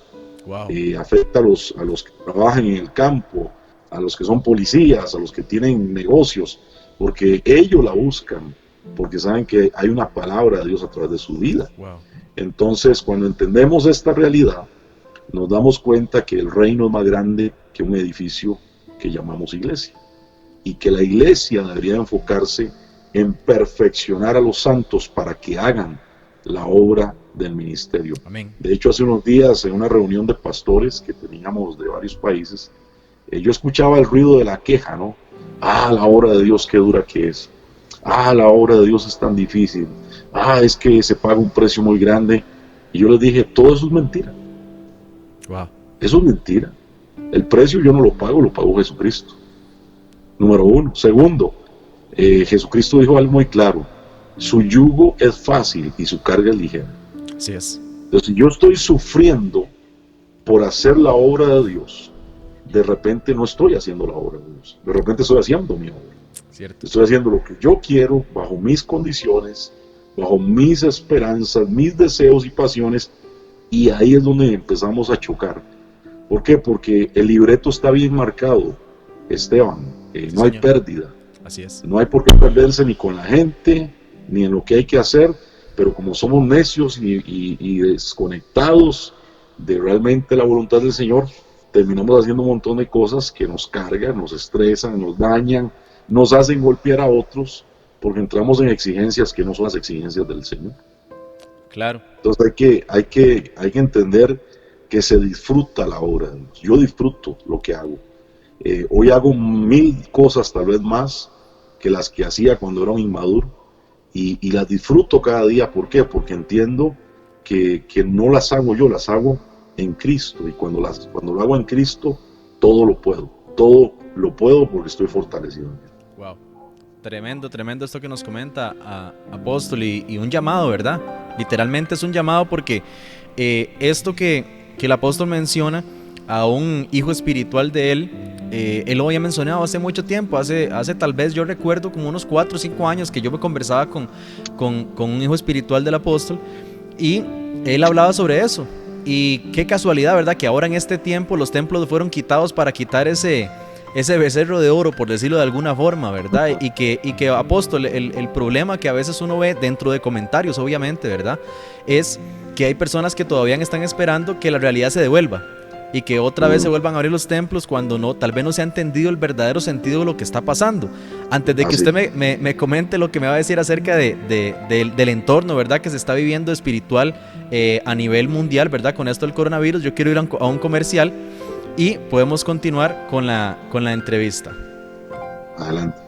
Wow. Afecta a los que trabajan en el campo, a los que son policías, a los que tienen negocios, porque ellos la buscan, porque saben que hay una palabra de Dios a través de su vida. Wow. Entonces, cuando entendemos esta realidad, nos damos cuenta que el reino es más grande que un edificio que llamamos iglesia, y que la iglesia debería enfocarse en perfeccionar a los santos para que hagan la obra del ministerio. Amén. De hecho, hace unos días en una reunión de pastores que teníamos de varios países, yo escuchaba el ruido de la queja, ¿no? La obra de Dios qué dura que es. La obra de Dios es tan difícil. Es que se paga un precio muy grande. Y yo les dije, todo eso es mentira. Wow. Eso es mentira. El precio yo no lo pago Jesucristo. Número uno. Segundo, Jesucristo dijo algo muy claro. Su yugo es fácil y su carga es ligera. Así es. Entonces, si yo estoy sufriendo por hacer la obra de Dios, de repente no estoy haciendo la obra de Dios. De repente estoy haciendo mi obra. Cierto. Estoy haciendo lo que yo quiero, bajo mis condiciones, bajo mis esperanzas, mis deseos y pasiones, y ahí es donde empezamos a chocar. ¿Por qué? Porque el libreto está bien marcado, Esteban. No hay pérdida. Así es. No hay por qué perderse ni con la gente, ni en lo que hay que hacer, pero como somos necios y desconectados de realmente la voluntad del Señor, terminamos haciendo un montón de cosas que nos cargan, nos estresan, nos dañan, nos hacen golpear a otros, porque entramos en exigencias que no son las exigencias del Señor. Claro. Entonces hay que entender que se disfruta la obra de Dios. Yo disfruto lo que hago. Hoy hago 1000 cosas, tal vez más, que las que hacía cuando era un inmaduro, y las disfruto cada día. ¿Por qué? Porque entiendo que no las hago yo, las hago en Cristo, y cuando lo hago en Cristo, todo lo puedo porque estoy fortalecido en Él. Wow. Tremendo esto que nos comenta Apóstol, y un llamado, ¿verdad? Literalmente es un llamado, porque esto que el apóstol menciona a un hijo espiritual de él, él lo había mencionado hace mucho tiempo, hace tal vez yo recuerdo como unos 4 o 5 años que yo me conversaba con un hijo espiritual del apóstol y él hablaba sobre eso. Y qué casualidad, ¿verdad? Que ahora en este tiempo los templos fueron quitados para quitar ese becerro de oro, por decirlo de alguna forma, ¿verdad? Y que apóstol, el problema que a veces uno ve dentro de comentarios, obviamente, ¿verdad? Es que hay personas que todavía están esperando que la realidad se devuelva y que otra vez se vuelvan a abrir los templos cuando no, tal vez no se ha entendido el verdadero sentido de lo que está pasando. Antes de que usted me comente lo que me va a decir acerca del entorno, ¿verdad? Que se está viviendo espiritual a nivel mundial, ¿verdad? Con esto del coronavirus, yo quiero ir a un comercial y podemos continuar con la entrevista. Adelante.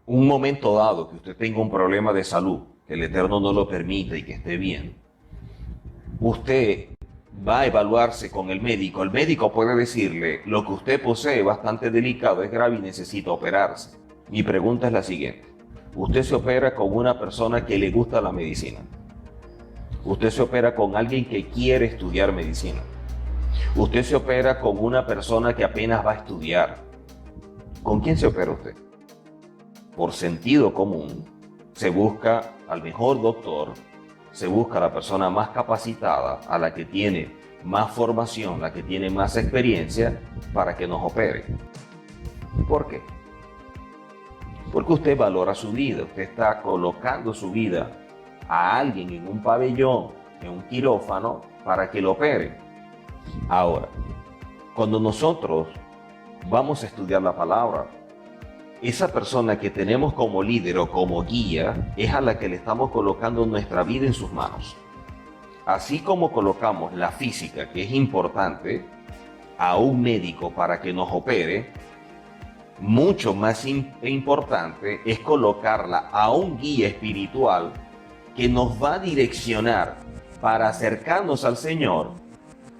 Un momento dado que usted tenga un problema de salud, que el Eterno no lo permita y que esté bien, usted va a evaluarse con el médico. El médico puede decirle: lo que usted posee es bastante delicado, es grave y necesita operarse. Mi pregunta es la siguiente: usted se opera con una persona que le gusta la medicina, usted se opera con alguien que quiere estudiar medicina, usted se opera con una persona que apenas va a estudiar. ¿Con quién se opera usted? Por sentido común, se busca al mejor doctor, se busca a la persona más capacitada, a la que tiene más formación, la que tiene más experiencia, para que nos opere. ¿Por qué? Porque usted valora su vida, usted está colocando su vida a alguien en un pabellón, en un quirófano, para que lo opere. Ahora, cuando nosotros vamos a estudiar la palabra, esa persona que tenemos como líder o como guía es a la que le estamos colocando nuestra vida en sus manos. Así como colocamos la física, que es importante, a un médico para que nos opere, mucho más importante es colocarla a un guía espiritual que nos va a direccionar para acercarnos al Señor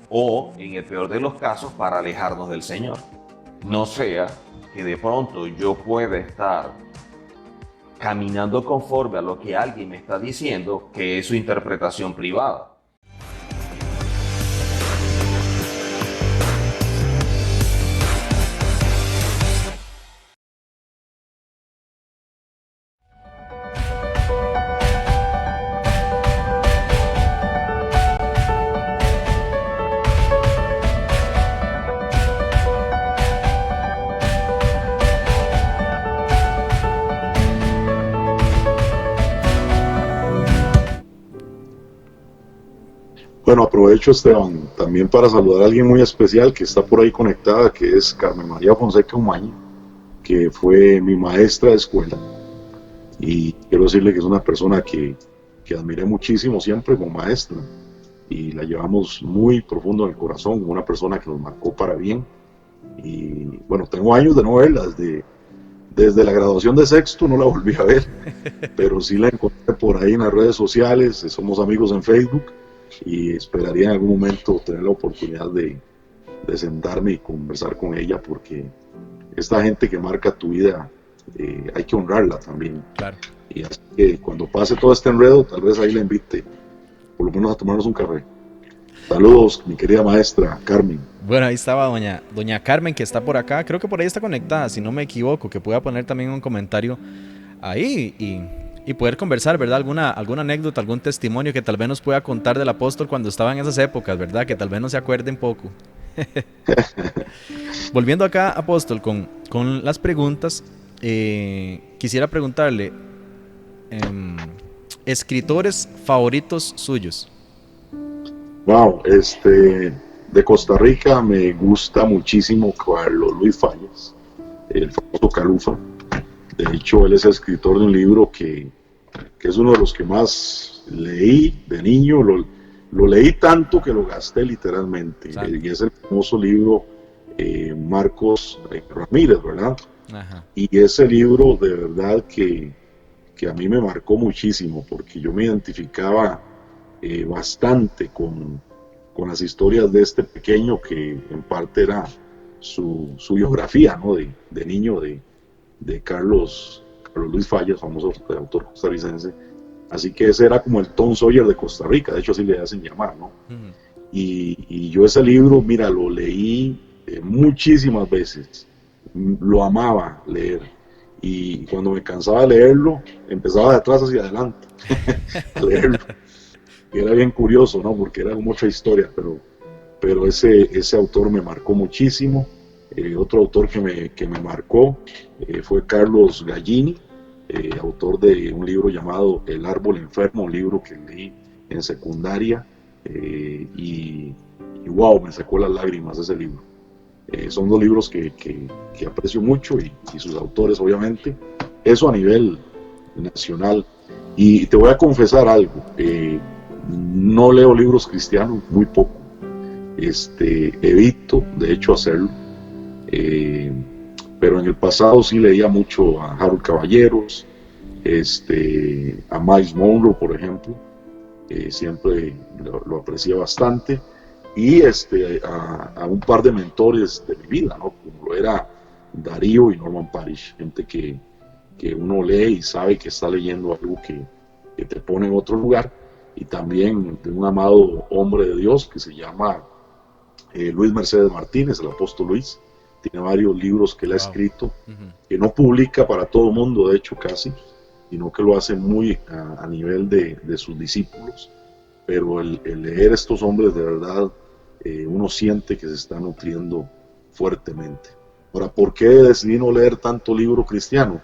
o, en el peor de los casos, para alejarnos del Señor. No sea que de pronto yo pueda estar caminando conforme a lo que alguien me está diciendo, que es su interpretación privada. Bueno, aprovecho, Esteban, también para saludar a alguien muy especial que está por ahí conectada, que es Carmen María Fonseca Umaña, que fue mi maestra de escuela. Y quiero decirle que es una persona que admiré muchísimo siempre como maestra. Y la llevamos muy profundo en el corazón, como una persona que nos marcó para bien. Y bueno, tengo años de no verla, desde la graduación de sexto no la volví a ver, pero sí la encontré por ahí en las redes sociales, somos amigos en Facebook. Y esperaría en algún momento tener la oportunidad de sentarme y conversar con ella, porque esta gente que marca tu vida hay que honrarla también. Claro. Y así que cuando pase todo este enredo, tal vez ahí la invite, por lo menos a tomarnos un café. Saludos, mi querida maestra Carmen. Bueno, ahí estaba doña Carmen, que está por acá, creo que por ahí está conectada, si no me equivoco, que pueda poner también un comentario ahí y poder conversar, ¿verdad? Alguna anécdota, algún testimonio que tal vez nos pueda contar del apóstol cuando estaba en esas épocas, ¿verdad? Que tal vez no se acuerde un poco. Volviendo acá, apóstol, con las preguntas, quisiera preguntarle, escritores favoritos suyos. Wow, de Costa Rica me gusta muchísimo Carlos Luis Fallas, el famoso Calufa. De hecho, él es escritor de un libro que es uno de los que más leí de niño. Lo leí tanto que lo gasté literalmente. Y es el famoso libro Marcos Ramírez, ¿verdad? Ajá. Y ese libro de verdad que a mí me marcó muchísimo, porque yo me identificaba bastante con las historias de este pequeño, que en parte era su biografía, ¿no? de niño de Carlos Luis Fallas, famoso autor costarricense. Así que ese era como el Tom Sawyer de Costa Rica, de hecho así le hacen llamar, ¿no? Y yo ese libro, mira, lo leí muchísimas veces, lo amaba leer, y cuando me cansaba de leerlo, empezaba de atrás hacia adelante a leerlo, y era bien curioso, ¿no? Porque era como otra historia, pero ese autor me marcó muchísimo. Otro autor que me marcó fue Carlos Gallini, autor de un libro llamado El árbol enfermo, un libro que leí en secundaria, y wow, me sacó las lágrimas ese libro. Son dos libros que aprecio mucho y sus autores, obviamente. Eso a nivel nacional. Y te voy a confesar algo, no leo libros cristianos, muy poco. Evito, de hecho, hacerlo. Pero en el pasado sí leía mucho a Harold Caballeros, a Miles Monroe, por ejemplo. Siempre lo aprecié bastante. Y a un par de mentores de mi vida, ¿no? Como lo era Darío y Norman Parish, gente que uno lee y sabe que está leyendo algo que te pone en otro lugar. Y también de un amado hombre de Dios que se llama Luis Mercedes Martínez, el apóstol Luis. Tiene varios libros que él ha escrito, que no publica para todo el mundo, de hecho, casi, sino que lo hace muy a nivel de sus discípulos. Pero el leer estos hombres, de verdad, uno siente que se está nutriendo fuertemente. Ahora, ¿por qué decidí no leer tanto libro cristiano?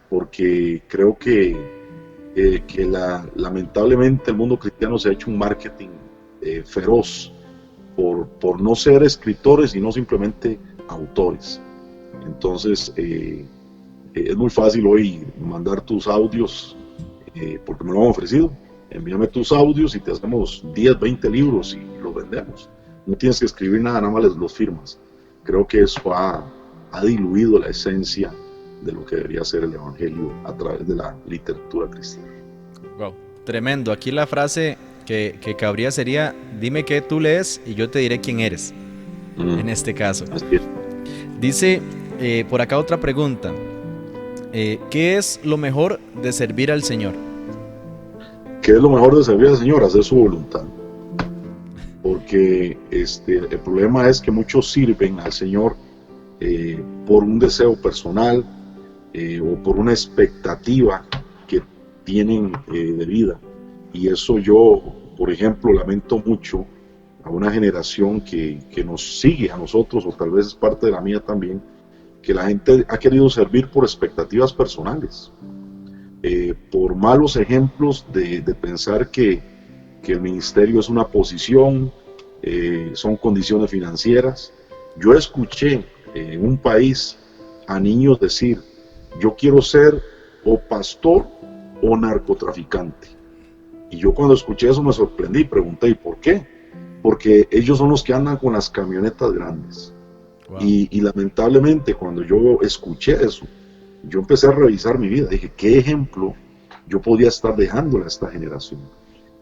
Porque creo que lamentablemente el mundo cristiano se ha hecho un marketing feroz por no ser escritores y no simplemente autores. Entonces es muy fácil hoy mandar tus audios, porque me lo han ofrecido. Envíame tus audios y te hacemos 10, 20 libros y los vendemos. No tienes que escribir nada, nada más los firmas. Creo que eso ha diluido la esencia de lo que debería ser el evangelio a través de la literatura cristiana. Wow, tremendo. Aquí la frase que cabría sería: dime qué tú lees y yo te diré quién eres. En este caso. Así es. Dice por acá otra pregunta. ¿Qué es lo mejor de servir al Señor? ¿Qué es lo mejor de servir al Señor? Hacer su voluntad. Porque el problema es que muchos sirven al Señor por un deseo personal o por una expectativa que tienen de vida. Y eso yo, por ejemplo, lamento mucho a una generación que nos sigue a nosotros, o tal vez es parte de la mía también, que la gente ha querido servir por expectativas personales, por malos ejemplos de pensar que el ministerio es una posición, son condiciones financieras. Yo escuché en un país a niños decir: yo quiero ser o pastor o narcotraficante. Y yo cuando escuché eso me sorprendí, pregunté: ¿y por qué? Porque ellos son los que andan con las camionetas grandes. Wow. Y lamentablemente cuando yo escuché eso, yo empecé a revisar mi vida. Dije: ¿qué ejemplo yo podía estar dejándole a esta generación?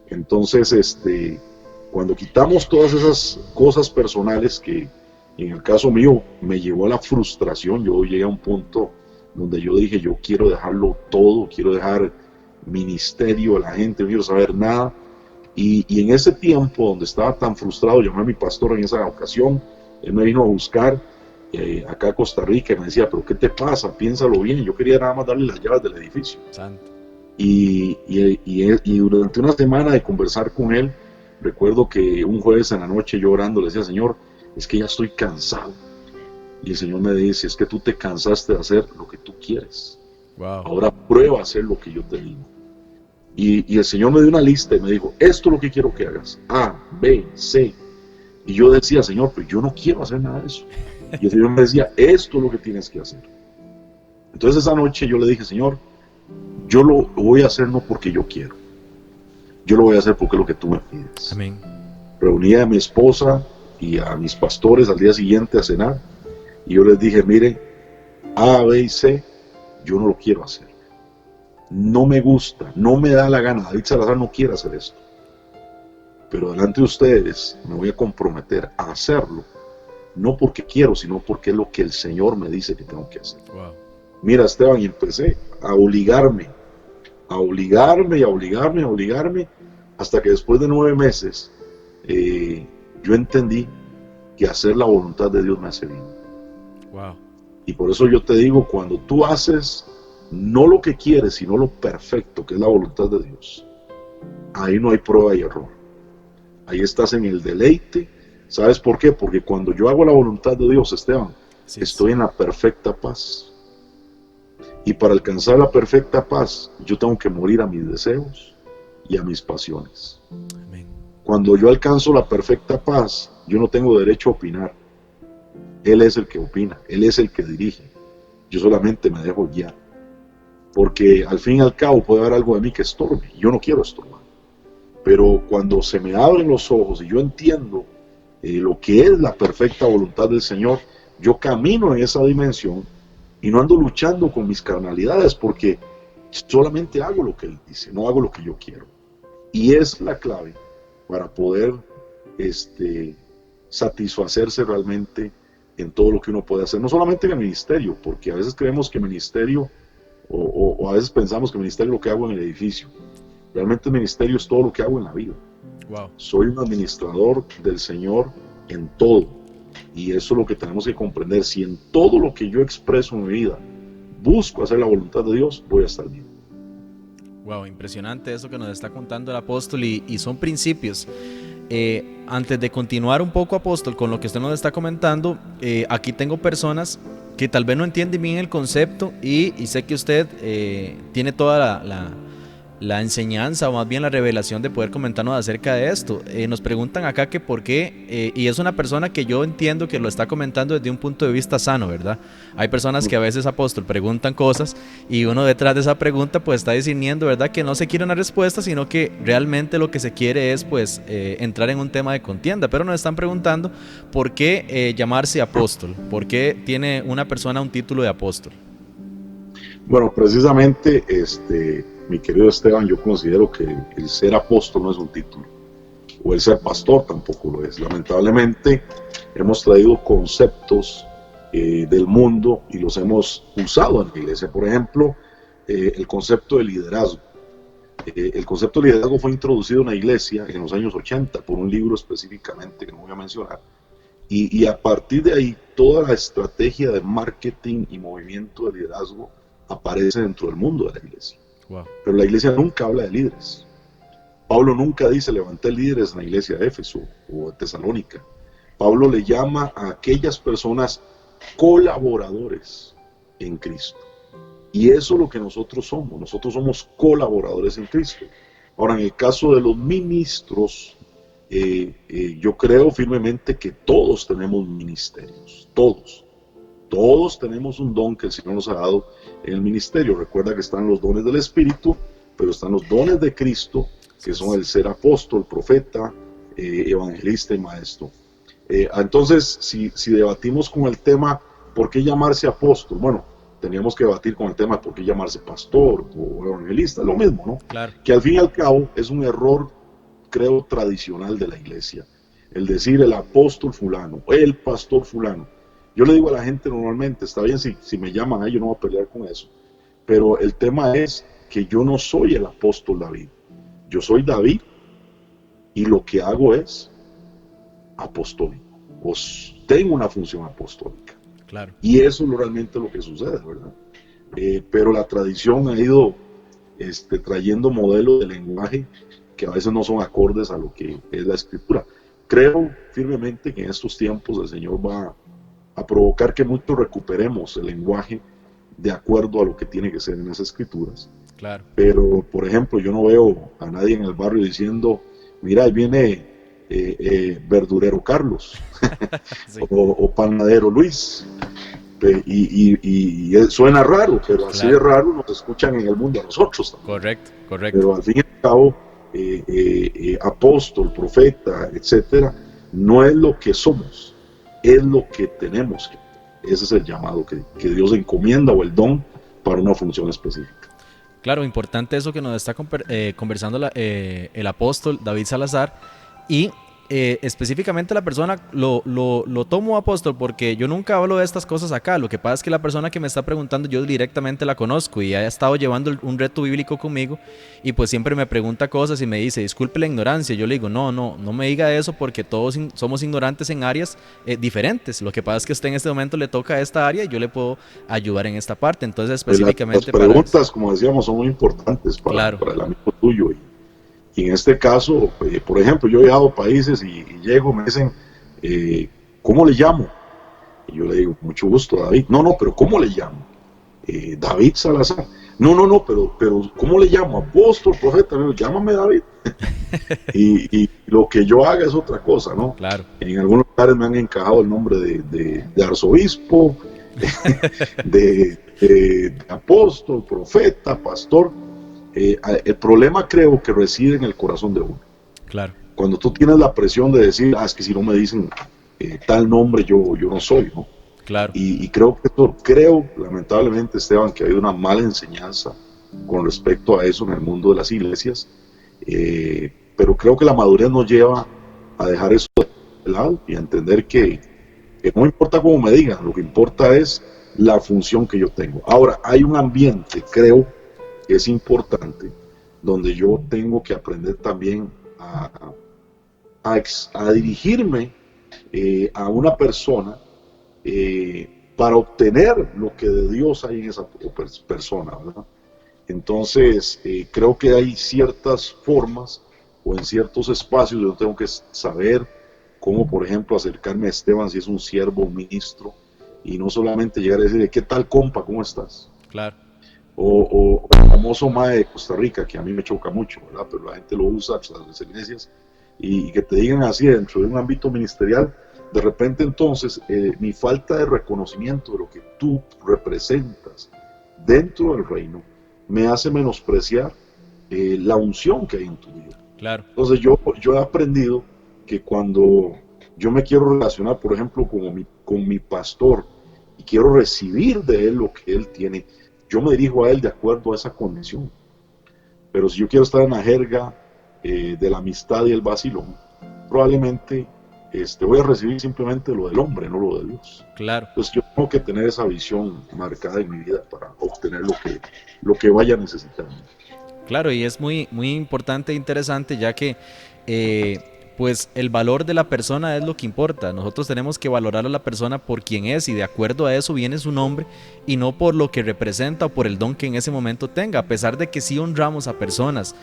Entonces, cuando quitamos todas esas cosas personales que en el caso mío me llevó a la frustración, yo llegué a un punto donde yo dije: yo quiero dejarlo todo, quiero dejar ministerio a la gente, no quiero saber nada. Y en ese tiempo donde estaba tan frustrado, llamé a mi pastor en esa ocasión. Él me vino a buscar acá a Costa Rica y me decía: ¿pero qué te pasa? Piénsalo bien. Yo quería nada más darle las llaves del edificio. Santo. Y durante una semana de conversar con él, recuerdo que un jueves en la noche llorando le decía: Señor, es que ya estoy cansado. Y el Señor me dice: es que tú te cansaste de hacer lo que tú quieres. Wow. Ahora prueba a hacer lo que yo te digo. Y el Señor me dio una lista y me dijo: esto es lo que quiero que hagas, A, B, C. Y yo decía: Señor, pero yo no quiero hacer nada de eso. Y el Señor me decía: esto es lo que tienes que hacer. Entonces esa noche yo le dije: Señor, yo lo voy a hacer no porque yo quiero, yo lo voy a hacer porque es lo que tú me pides. Amén. Reuní a mi esposa y a mis pastores al día siguiente a cenar, y yo les dije: mire, A, B y C, yo no lo quiero hacer. No me gusta, no me da la gana. David Salazar no quiere hacer esto. Pero delante de ustedes me voy a comprometer a hacerlo, no porque quiero, sino porque es lo que el Señor me dice que tengo que hacer. Wow. Mira, Esteban, y empecé a obligarme a obligarme y a obligarme, a obligarme, hasta que después de 9 meses yo entendí que hacer la voluntad de Dios me hace bien. Wow. Y por eso yo te digo, cuando tú haces no lo que quieres, sino lo perfecto, que es la voluntad de Dios, ahí no hay prueba y error. Ahí estás en el deleite. ¿Sabes por qué? Porque cuando yo hago la voluntad de Dios, Esteban, Sí, estoy en la perfecta paz. Y para alcanzar la perfecta paz, yo tengo que morir a mis deseos y a mis pasiones. amén. Cuando yo alcanzo la perfecta paz, yo no tengo derecho a opinar. Él es el que opina, Él es el que dirige. Yo solamente me dejo guiar. Porque al fin y al cabo puede haber algo de mí que estorbe. Y yo no quiero estorbar. Pero cuando se me abren los ojos y yo entiendo lo que es la perfecta voluntad del Señor, yo camino en esa dimensión y no ando luchando con mis carnalidades, porque solamente hago lo que Él dice, no hago lo que yo quiero. Y es la clave para poder satisfacerse realmente en todo lo que uno puede hacer, no solamente en el ministerio, porque a veces creemos que ministerio, o a veces pensamos que ministerio es lo que hago en el edificio. Realmente el ministerio es todo lo que hago en la vida. Wow. Soy un administrador del Señor en todo, y eso es lo que tenemos que comprender. Si en todo lo que yo expreso en mi vida busco hacer la voluntad de Dios, voy a estar bien. Wow, impresionante eso que nos está contando el apóstol, y son principios. Antes de continuar un poco, apóstol, con lo que usted nos está comentando, aquí tengo personas que tal vez no entienden bien el concepto, y sé que usted tiene toda la enseñanza, o más bien la revelación, de poder comentarnos acerca de esto. Nos preguntan acá que por qué, y es una persona que yo entiendo que lo está comentando desde un punto de vista sano, ¿verdad? Hay personas que a veces, apóstol, preguntan cosas, y uno detrás de esa pregunta pues está discerniendo, ¿verdad?, que no se quiere una respuesta, sino que realmente lo que se quiere es pues entrar en un tema de contienda. Pero nos están preguntando por qué llamarse apóstol, por qué tiene una persona un título de apóstol. Bueno, precisamente, mi querido Esteban, yo considero que el ser apóstol no es un título, o el ser pastor tampoco lo es. Lamentablemente hemos traído conceptos del mundo y los hemos usado en la iglesia. Por ejemplo, el concepto de liderazgo. El concepto de liderazgo fue introducido en la iglesia en los años 80 por un libro específicamente que no voy a mencionar. Y a partir de ahí, toda la estrategia de marketing y movimiento de liderazgo aparece dentro del mundo de la iglesia. Wow. Pero la iglesia nunca habla de líderes. Pablo nunca dice levanté líderes en la iglesia de Éfeso o de Tesalónica. Pablo le llama a aquellas personas colaboradores en Cristo. Y eso es lo que nosotros somos colaboradores en Cristo. Ahora, en el caso de los ministros, yo creo firmemente que todos tenemos ministerios, todos tenemos un don que el Señor nos ha dado en el ministerio. Recuerda que están los dones del Espíritu, pero están los dones de Cristo, que son el ser apóstol, profeta, evangelista y maestro. Entonces, si debatimos con el tema, ¿por qué llamarse apóstol? Bueno, teníamos que debatir con el tema, ¿por qué llamarse pastor o evangelista? Lo mismo, ¿no? Claro. Que al fin y al cabo es un error, creo, tradicional de la iglesia. El decir el apóstol fulano, el pastor fulano. Yo le digo a la gente normalmente, está bien si me llaman, yo no voy a pelear con eso, pero el tema es que yo no soy el apóstol David, yo soy David y lo que hago es apostólico, tengo una función apostólica. Claro. Y eso es realmente lo que sucede, ¿verdad? Pero la tradición ha ido trayendo modelos de lenguaje que a veces no son acordes a lo que es la escritura. Creo firmemente que en estos tiempos el Señor va a provocar que muchos recuperemos el lenguaje de acuerdo a lo que tiene que ser en las escrituras. Claro. Pero, por ejemplo, yo no veo a nadie en el barrio diciendo, mira, ahí viene verdurero Carlos, sí. o panadero Luis. Y suena raro, pero así de raro nos escuchan en el mundo a nosotros también. Correcto. Pero al fin y al cabo, apóstol, profeta, etcétera, no es lo que somos, es lo que tenemos. Ese es el llamado que Dios encomienda, o el don para una función específica. Claro, importante eso que nos está conversando el apóstol David Salazar. Y específicamente la persona, lo tomo, apóstol, porque yo nunca hablo de estas cosas acá. Lo que pasa es que la persona que me está preguntando yo directamente la conozco y ha estado llevando un reto bíblico conmigo y pues siempre me pregunta cosas y me dice, disculpe la ignorancia. Yo le digo, no me diga eso porque todos somos ignorantes en áreas diferentes. Lo que pasa es que a usted en este momento le toca a esta área y yo le puedo ayudar en esta parte. Entonces Pues específicamente las preguntas, como decíamos, son muy importantes Claro, para el amigo tuyo. Y en este caso, por ejemplo, yo he viajado a países y llego, me dicen, ¿cómo le llamo? Y yo le digo, mucho gusto, David. No, pero ¿cómo le llamo? David Salazar. No, pero ¿cómo le llamo? Apóstol, profeta. Le digo, llámame David. y lo que yo haga es otra cosa, ¿no? claro. En algunos lugares me han encajado el nombre de arzobispo, de apóstol, profeta, pastor. El problema creo que reside en el corazón de uno. Claro. Cuando tú tienes la presión de decir, es que si no me dicen tal nombre, yo no soy, ¿no? Claro. Y creo lamentablemente, Esteban, que ha habido una mala enseñanza con respecto a eso en el mundo de las iglesias, pero creo que la madurez nos lleva a dejar eso de lado y a entender que no importa cómo me digan, lo que importa es la función que yo tengo. Ahora, hay un ambiente, creo, que es importante, donde yo tengo que aprender también a dirigirme a una persona para obtener lo que de Dios hay en esa persona, ¿verdad? Entonces, creo que hay ciertas formas o en ciertos espacios donde yo tengo que saber cómo, por ejemplo, acercarme a Esteban si es un siervo, un ministro, y no solamente llegar a decirle, ¿qué tal, compa? ¿Cómo estás? Claro. O el famoso MAE de Costa Rica, que a mí me choca mucho, ¿verdad? Pero la gente lo usa, pues, las iglesias, y que te digan así dentro de un ámbito ministerial, de repente entonces mi falta de reconocimiento de lo que tú representas dentro del reino me hace menospreciar la unción que hay en tu vida. Claro. Entonces yo he aprendido que cuando yo me quiero relacionar, por ejemplo, con mi pastor y quiero recibir de él lo que él tiene, yo me dirijo a él de acuerdo a esa condición. Pero si yo quiero estar en la jerga de la amistad y el vacilón, probablemente voy a recibir simplemente lo del hombre, no lo de Dios. Claro. Entonces yo tengo que tener esa visión marcada en mi vida para obtener lo que vaya necesitando. Claro, y es muy, muy importante e interesante, ya que pues el valor de la persona es lo que importa. Nosotros tenemos que valorar a la persona por quien es y de acuerdo a eso viene su nombre y no por lo que representa o por el don que en ese momento tenga. A pesar de que sí honramos a personas,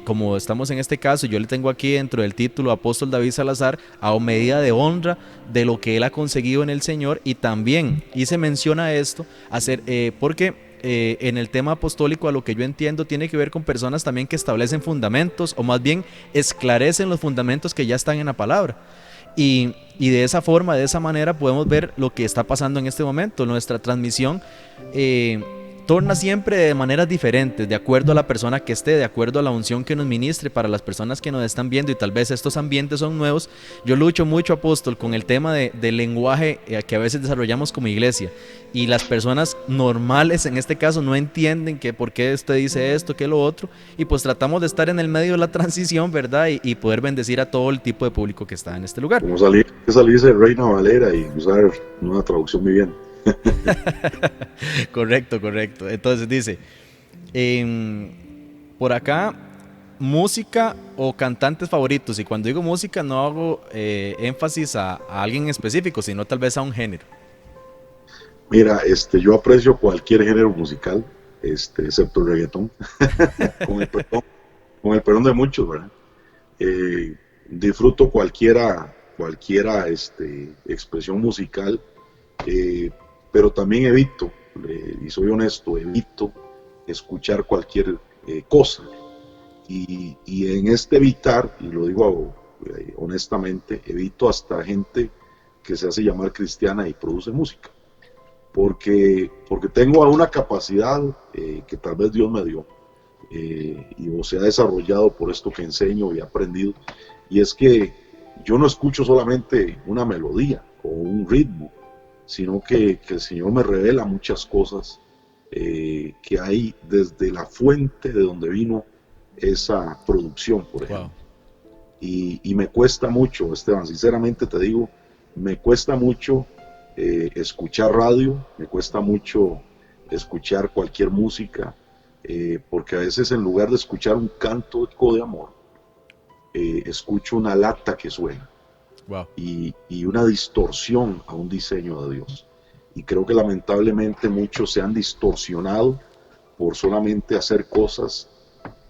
como estamos en este caso, yo le tengo aquí dentro del título Apóstol David Salazar, a medida de honra de lo que él ha conseguido en el Señor, y también hice mención a esto, porque en el tema apostólico, a lo que yo entiendo, tiene que ver con personas también que establecen fundamentos, o más bien esclarecen los fundamentos que ya están en la palabra. Y de esa forma, de esa manera, podemos ver lo que está pasando en este momento. Nuestra transmisión torna siempre de maneras diferentes, de acuerdo a la persona que esté, de acuerdo a la unción que nos ministre para las personas que nos están viendo, y tal vez estos ambientes son nuevos. Yo lucho mucho, apóstol, con el tema del lenguaje que a veces desarrollamos como iglesia, y las personas normales en este caso no entienden que por qué usted dice esto, que lo otro, y pues tratamos de estar en el medio de la transición, ¿verdad? Y poder bendecir a todo el tipo de público que está en este lugar. Como salirse de Reina Valera y usar una traducción muy bien. Correcto. Entonces dice, por acá, música o cantantes favoritos. Y cuando digo música no hago énfasis a alguien en específico, sino tal vez a un género. Mira, yo aprecio cualquier género musical, excepto el reggaetón, con el perdón de muchos, ¿verdad? Disfruto cualquiera expresión musical, pero también evito, y soy honesto, evito escuchar cualquier cosa. Y en este evitar, y lo digo honestamente, evito hasta gente que se hace llamar cristiana y produce música. Porque tengo una capacidad que tal vez Dios me dio, o se ha desarrollado por esto que enseño y he aprendido, y es que yo no escucho solamente una melodía o un ritmo, sino que el Señor me revela muchas cosas que hay desde la fuente de donde vino esa producción, por ejemplo. Wow. y me cuesta mucho, Esteban, sinceramente te digo, me cuesta mucho escuchar radio, me cuesta mucho escuchar cualquier música, porque a veces en lugar de escuchar un canto de amor, escucho una lata que suena. Wow. Y una distorsión a un diseño de Dios. Y creo que lamentablemente muchos se han distorsionado por solamente hacer cosas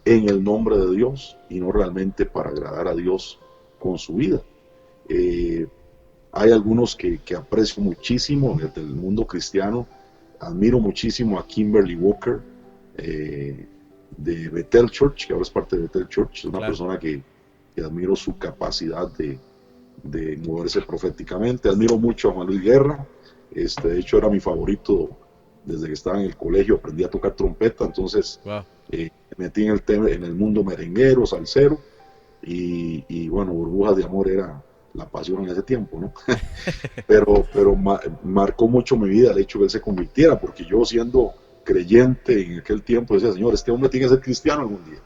en el nombre de Dios y no realmente para agradar a Dios con su vida. Hay algunos que aprecio muchísimo desde el mundo cristiano. Admiro muchísimo a Kimberly Walker de Bethel Church, que ahora es parte de Bethel Church. Es una persona que admiro su capacidad de moverse proféticamente. Admiro mucho a Juan Luis Guerra. De hecho era mi favorito desde que estaba en el colegio, aprendí a tocar trompeta, entonces me metí en el mundo merenguero, salsero, y bueno, Burbujas de Amor era la pasión en ese tiempo, ¿no? pero marcó mucho mi vida el hecho de que él se convirtiera, porque yo siendo creyente en aquel tiempo decía, Señor, este hombre tiene que ser cristiano algún día.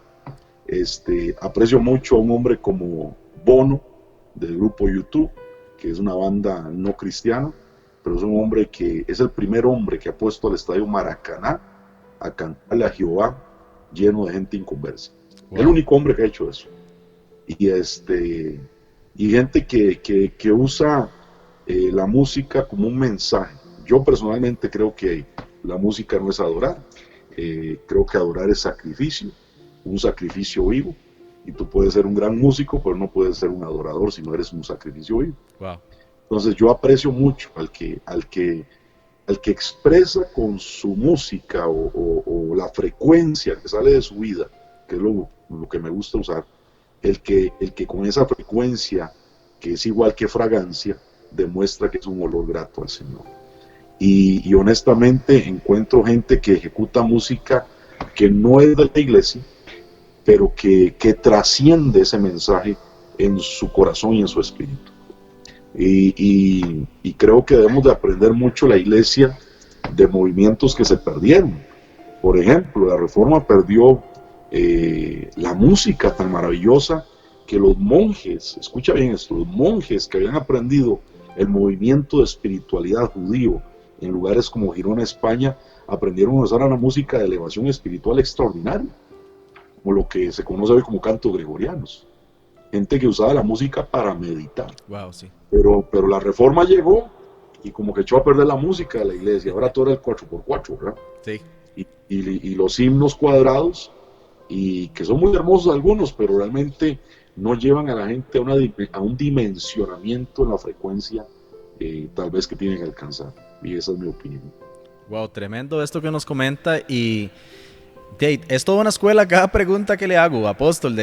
Aprecio mucho a un hombre como Bono, del grupo U2, que es una banda no cristiana, pero es un hombre que es el primer hombre que ha puesto al estadio Maracaná a cantarle a Jehová lleno de gente inconversa. Wow. El único hombre que ha hecho eso. Y gente que usa la música como un mensaje. Yo personalmente creo que la música no es adorar. Creo que adorar es sacrificio, un sacrificio vivo. Y tú puedes ser un gran músico, pero no puedes ser un adorador si no eres un sacrificio vivo. Wow. Entonces yo aprecio mucho al que expresa con su música o la frecuencia que sale de su vida, que es lo que me gusta usar, el que con esa frecuencia, que es igual que fragancia, demuestra que es un olor grato al Señor. Y honestamente encuentro gente que ejecuta música que no es de la iglesia, pero que trasciende ese mensaje en su corazón y en su espíritu. Y creo que debemos de aprender mucho la iglesia de movimientos que se perdieron. Por ejemplo, la Reforma perdió la música tan maravillosa que los monjes, escucha bien esto, los monjes que habían aprendido el movimiento de espiritualidad judío en lugares como Girona, España, aprendieron a usar una música de elevación espiritual extraordinaria, como lo que se conoce hoy como cantos gregorianos. Gente que usaba la música para meditar. Wow, sí. Pero la Reforma llegó y como que echó a perder la música de la iglesia. Ahora todo era el 4x4, ¿verdad? Sí. Y los himnos cuadrados, y que son muy hermosos algunos, pero realmente no llevan a la gente a un dimensionamiento en la frecuencia tal vez que tienen que alcanzar. Y esa es mi opinión. Wow, tremendo esto que nos comenta. Y es toda una escuela cada pregunta que le hago, apóstol,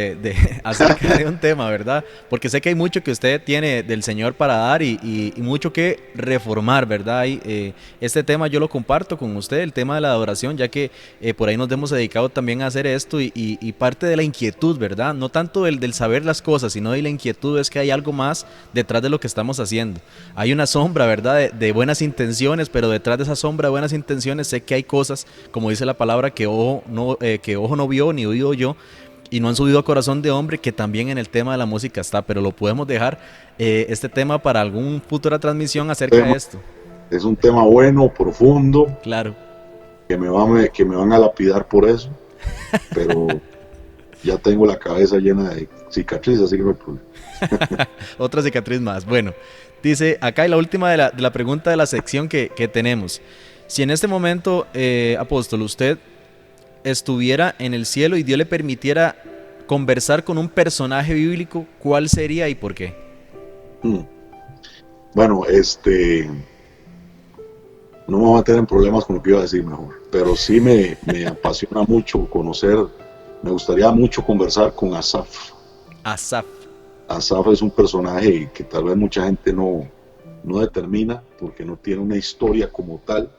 acerca de un tema, ¿verdad? Porque sé que hay mucho que usted tiene del Señor para dar y mucho que reformar, ¿verdad? Y este tema yo lo comparto con usted, el tema de la adoración, ya que por ahí nos hemos dedicado también a hacer esto y parte de la inquietud, ¿verdad? No tanto del saber las cosas, sino de la inquietud es que hay algo más detrás de lo que estamos haciendo. Hay una sombra, ¿verdad? De buenas intenciones, pero detrás de esa sombra de buenas intenciones sé que hay cosas, como dice la palabra, que ojo no vio ni oído yo y no han subido a corazón de hombre, que también en el tema de la música está, pero lo podemos dejar este tema para alguna futura transmisión acerca de esto. Es un tema bueno, profundo, claro, que me van a lapidar por eso, pero ya tengo la cabeza llena de cicatrices, así que no hay problema. Otra cicatriz más. Bueno, dice acá y la última de la pregunta de la sección que tenemos: si en este momento, apóstol, usted estuviera en el cielo y Dios le permitiera conversar con un personaje bíblico, ¿cuál sería y por qué? Bueno, no me voy a meter en problemas con lo que iba a decir mejor, pero sí me apasiona mucho me gustaría mucho conversar con Asaf. Asaf es un personaje que tal vez mucha gente no determina porque no tiene una historia como tal,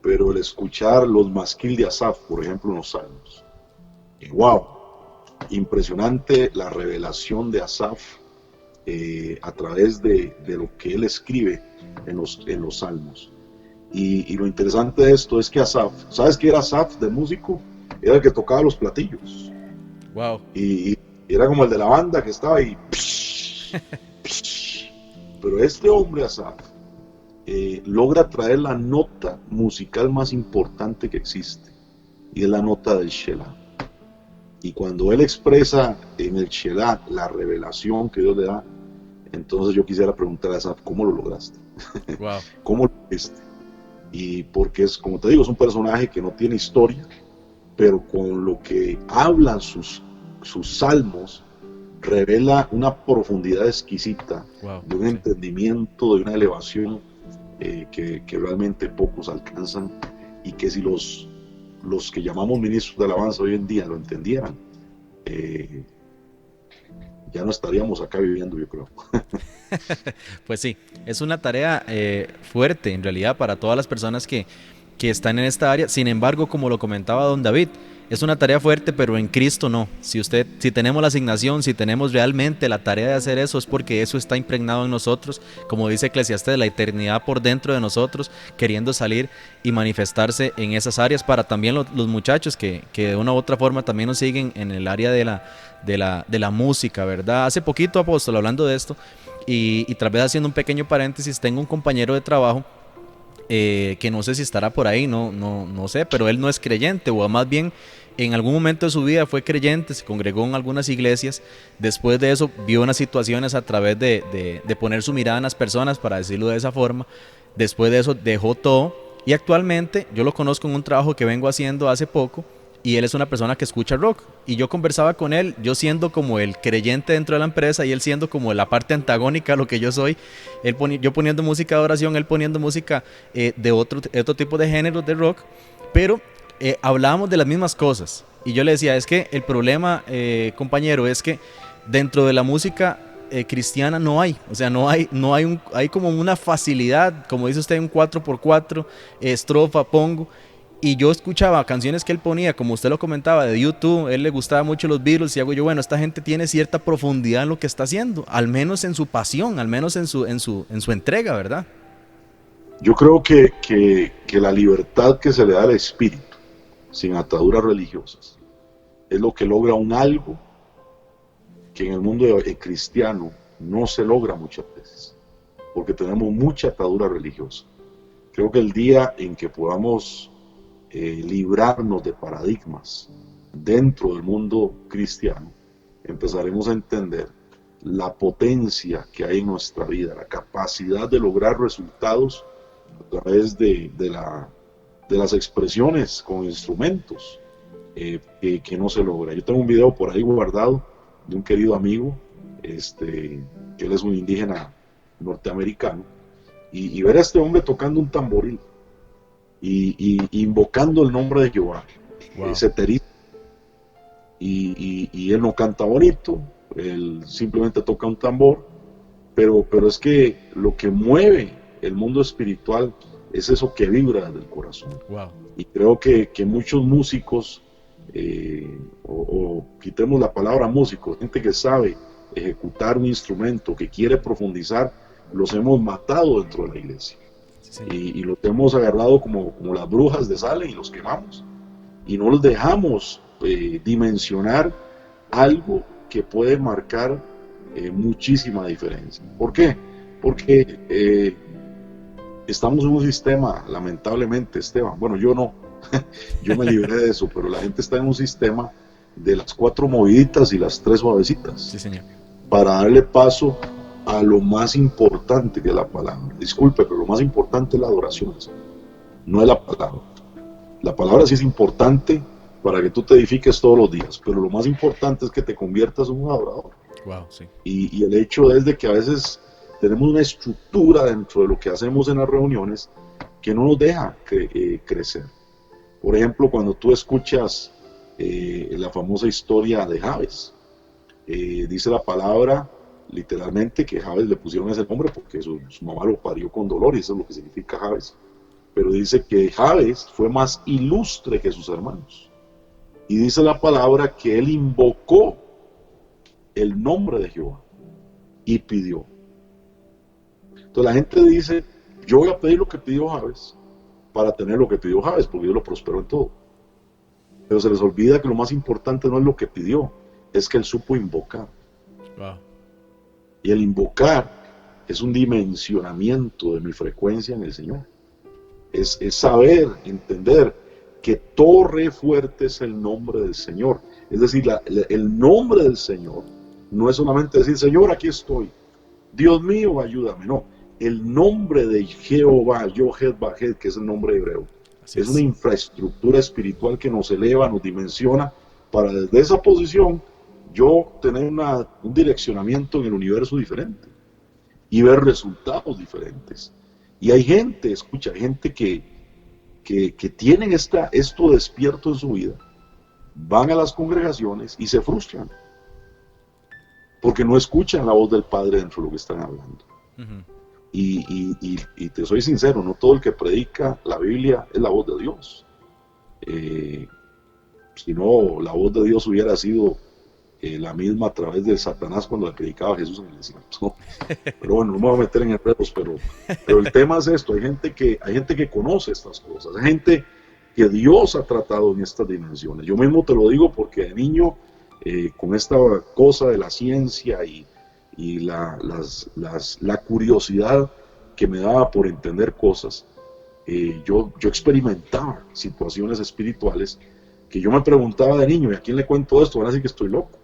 pero el escuchar los masquil de Asaf, por ejemplo, en los Salmos, wow, impresionante la revelación de Asaf a través de lo que él escribe en los Salmos. Y lo interesante de esto es que Asaf, ¿sabes qué era Asaf de músico? Era el que tocaba los platillos. Wow. Y Era como el de la banda que estaba ahí. Pero este hombre, Asaf, logra traer la nota musical más importante que existe, y es la nota del Shelah. Y cuando él expresa en el Shelah la revelación que Dios le da, entonces yo quisiera preguntar a Asaf, ¿cómo lo lograste? Wow. ¿Cómo lo hiciste? Y porque es, como te digo, es un personaje que no tiene historia, pero con lo que hablan sus salmos, revela una profundidad exquisita, Wow, de un sí. entendimiento, de una elevación que realmente pocos alcanzan, y que si los que llamamos ministros de alabanza hoy en día lo entendieran, ya no estaríamos acá viviendo, yo creo. Pues sí, es una tarea fuerte en realidad para todas las personas que están en esta área. Sin embargo, como lo comentaba don David, es una tarea fuerte, pero en Cristo no. Si tenemos la asignación, si tenemos realmente la tarea de hacer eso, es porque eso está impregnado en nosotros, como dice Eclesiastés, la eternidad por dentro de nosotros, queriendo salir y manifestarse en esas áreas para también los muchachos que de una u otra forma también nos siguen en el área de la música, ¿verdad? Hace poquito, apóstol, hablando de esto, y tal vez haciendo un pequeño paréntesis, tengo un compañero de trabajo que no sé si estará por ahí, no sé, pero él no es creyente, o más bien en algún momento de su vida fue creyente, se congregó en algunas iglesias, después de eso vio unas situaciones a través de poner su mirada en las personas, para decirlo de esa forma, después de eso dejó todo, y actualmente yo lo conozco en un trabajo que vengo haciendo hace poco, y él es una persona que escucha rock, y yo conversaba con él, yo siendo como el creyente dentro de la empresa y él siendo como la parte antagónica a lo que yo soy, yo poniendo música de oración, él poniendo música de otro tipo de géneros de rock, pero hablábamos de las mismas cosas, y yo le decía, es que el problema, compañero, es que dentro de la música cristiana no hay, o sea, hay como una facilidad, como dice usted, un 4x4, estrofa, pongo, y yo escuchaba canciones que él ponía, como usted lo comentaba, de YouTube, él le gustaba mucho los Beatles, y hago yo, bueno, esta gente tiene cierta profundidad en lo que está haciendo, al menos en su pasión, al menos en su entrega, ¿verdad? Yo creo que la libertad que se le da al espíritu, sin ataduras religiosas, es lo que logra un algo que en el mundo cristiano no se logra muchas veces, porque tenemos mucha atadura religiosa. Creo que el día en que podamos librarnos de paradigmas dentro del mundo cristiano, empezaremos a entender la potencia que hay en nuestra vida, la capacidad de lograr resultados a través de las expresiones con instrumentos que no se logra. Yo tengo un video por ahí guardado de un querido amigo, que él es un indígena norteamericano, y ver a este hombre tocando un tamboril y invocando el nombre de Jehová, Wow. ese terito, y él no canta bonito, él simplemente toca un tambor, pero es que lo que mueve el mundo espiritual es eso que vibra del corazón. Wow. Y creo que muchos músicos, o quitemos la palabra músicos, gente que sabe ejecutar un instrumento, que quiere profundizar, los hemos matado dentro de la iglesia. Sí, Y los hemos agarrado como las brujas de Salem y los quemamos. Y no los dejamos dimensionar algo que puede marcar muchísima diferencia. ¿Por qué? Porque estamos en un sistema, lamentablemente, Esteban, bueno, yo no, yo me libré de eso, pero la gente está en un sistema de las 4 moviditas y las 3 suavecitas, sí, señor. para darle paso a lo más importante, que es la palabra. Disculpe, pero lo más importante es la adoración, no es la palabra. La palabra sí es importante para que tú te edifiques todos los días, pero lo más importante es que te conviertas en un adorador. Wow, sí. Y el hecho es de que a veces tenemos una estructura dentro de lo que hacemos en las reuniones que no nos deja crecer. Por ejemplo, cuando tú escuchas la famosa historia de Jabes, dice la palabra literalmente que Jabes le pusieron ese nombre porque su mamá lo parió con dolor, y eso es lo que significa Jabes. Pero dice que Jabes fue más ilustre que sus hermanos. Y dice la palabra que él invocó el nombre de Jehová y pidió. Entonces la gente dice, yo voy a pedir lo que pidió Jabes para tener lo que pidió Jabes, porque Dios lo prosperó en todo. Pero se les olvida que lo más importante no es lo que pidió, es que él supo invocar. Wow. Y el invocar es un dimensionamiento de mi frecuencia en el Señor. Es saber, entender que torre fuerte es el nombre del Señor. Es decir, el nombre del Señor no es solamente decir, Señor, aquí estoy. Dios mío, ayúdame. No, el nombre de Jehová, Yohed-Bahed, que es el nombre hebreo, es una infraestructura espiritual que nos eleva, nos dimensiona, para desde esa posición yo tener un direccionamiento en el universo diferente y ver resultados diferentes. Y hay gente, escucha, hay gente que tienen esto despierto en su vida, van a las congregaciones y se frustran porque no escuchan la voz del Padre dentro de lo que están hablando. Uh-huh. Y te soy sincero, no todo el que predica la Biblia es la voz de Dios. Si no, la voz de Dios hubiera sido la misma a través de Satanás cuando le predicaba a Jesús en el desierto. Pero bueno, no me voy a meter en enredos, pero el tema es esto: hay gente que conoce estas cosas, hay gente que Dios ha tratado en estas dimensiones. Yo mismo te lo digo porque de niño, con esta cosa de la ciencia y la curiosidad que me daba por entender cosas, yo experimentaba situaciones espirituales que yo me preguntaba de niño, ¿y a quién le cuento esto? Van a decir que estoy loco.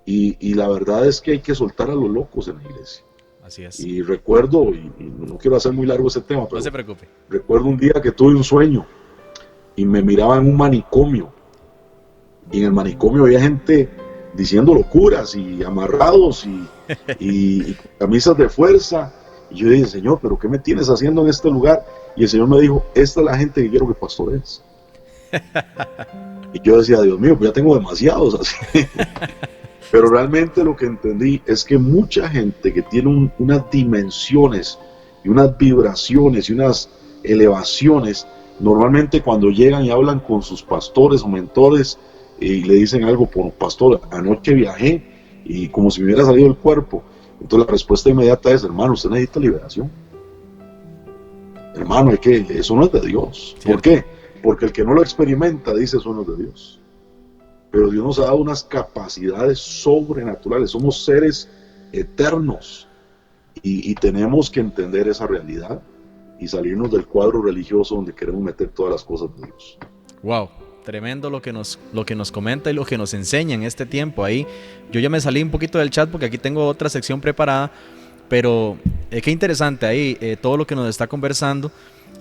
Y la verdad es que hay que soltar a los locos en la iglesia. Así es. Y recuerdo, y no quiero hacer muy largo ese tema, pero no se preocupe. Recuerdo un día que tuve un sueño y me miraba en un manicomio. Y en el manicomio había gente diciendo locuras y amarrados y camisas de fuerza. Y yo dije, Señor, ¿pero qué me tienes haciendo en este lugar? Y el Señor me dijo, esta es la gente que quiero que pastorees. Y yo decía, Dios mío, pues ya tengo demasiados así. Pero realmente lo que entendí es que mucha gente que tiene unas dimensiones y unas vibraciones y unas elevaciones, normalmente cuando llegan y hablan con sus pastores o mentores y le dicen algo, por pastor, anoche viajé y como si me hubiera salido el cuerpo. Entonces la respuesta inmediata es, hermano, usted necesita liberación. Hermano, eso no es de Dios. ¿Cierto? ¿Por qué? Porque el que no lo experimenta dice, eso no es de Dios. Pero Dios nos ha dado unas capacidades sobrenaturales, somos seres eternos y tenemos que entender esa realidad y salirnos del cuadro religioso donde queremos meter todas las cosas de Dios. Wow, tremendo lo que nos comenta y lo que nos enseña en este tiempo. Ahí yo ya me salí un poquito del chat porque aquí tengo otra sección preparada, pero qué interesante ahí todo lo que nos está conversando,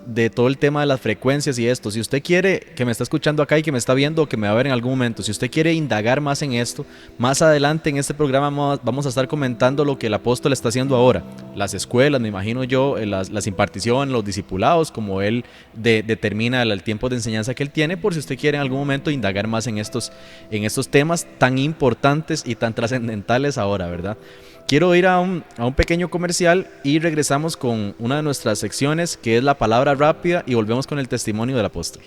de todo el tema de las frecuencias y esto. Si usted quiere, que me está escuchando acá y que me está viendo o que me va a ver en algún momento, si usted quiere indagar más en esto, más adelante en este programa vamos a estar comentando lo que el apóstol está haciendo ahora. Las escuelas, me imagino yo, las imparticiones, los discipulados, como él determina el tiempo de enseñanza que él tiene, por si usted quiere en algún momento indagar más en estos temas tan importantes y tan trascendentales ahora, ¿verdad? Quiero ir a un pequeño comercial y regresamos con una de nuestras secciones, que es la palabra rápida, y volvemos con el testimonio del apóstol.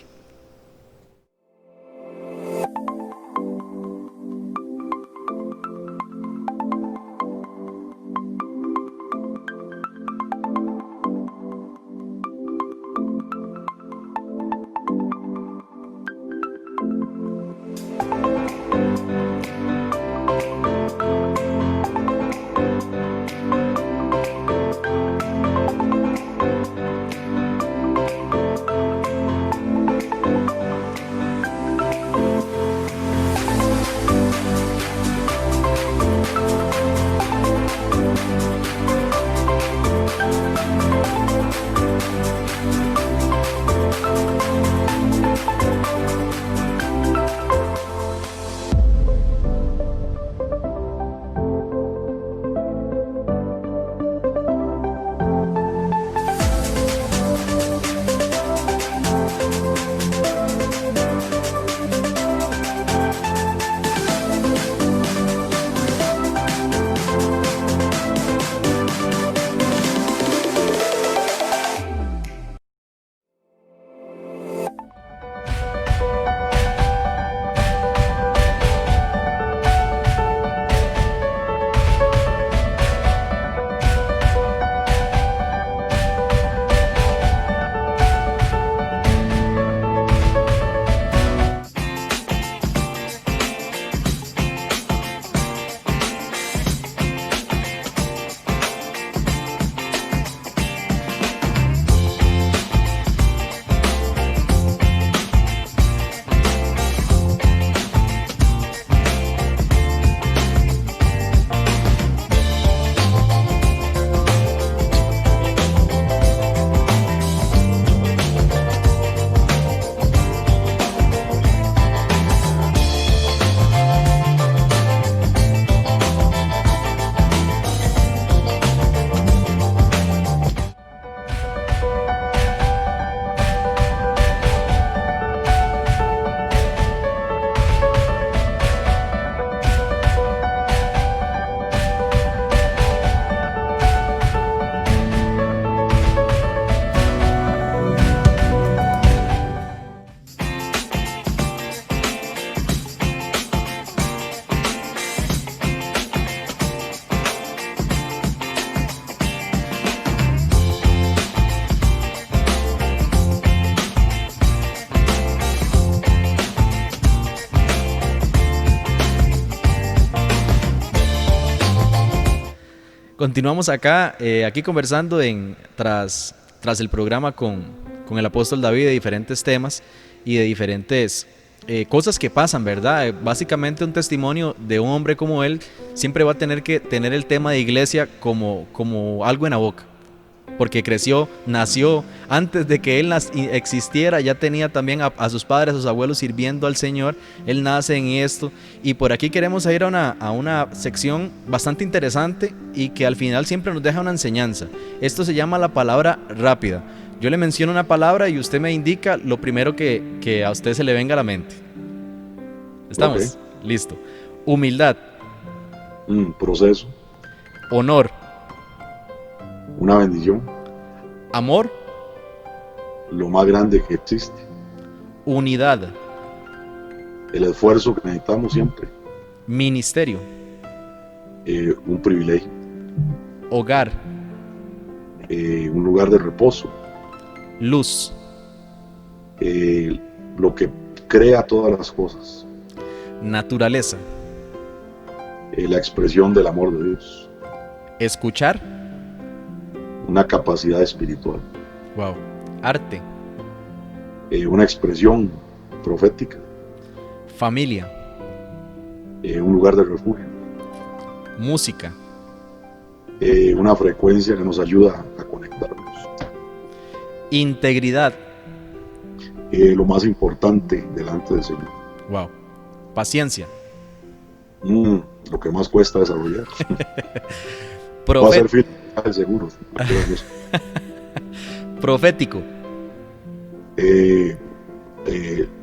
Continuamos acá, aquí conversando tras el programa con el apóstol David de diferentes temas y de diferentes cosas que pasan, ¿verdad? Básicamente un testimonio de un hombre como él siempre va a tener que tener el tema de iglesia como algo en la boca. Porque creció, nació, antes de que él existiera, ya tenía también a sus padres, a sus abuelos sirviendo al Señor. Él nace en esto. Y por aquí queremos ir a una sección bastante interesante y que al final siempre nos deja una enseñanza. Esto se llama la palabra rápida. Yo le menciono una palabra y usted me indica lo primero que a usted se le venga a la mente. ¿Estamos? Ok. Listo. Humildad, Proceso, honor, una bendición, amor, lo más grande que existe, unidad, el esfuerzo que necesitamos siempre, ministerio, un privilegio, hogar, un lugar de reposo, luz, lo que crea todas las cosas, naturaleza, la expresión del amor de Dios, escuchar, una capacidad espiritual, wow, arte, una expresión profética, familia, un lugar de refugio, música, una frecuencia que nos ayuda a conectarnos, integridad, lo más importante delante del Señor, wow, paciencia, lo que más cuesta desarrollar. Va a Profet- ser firme, seguro. profético,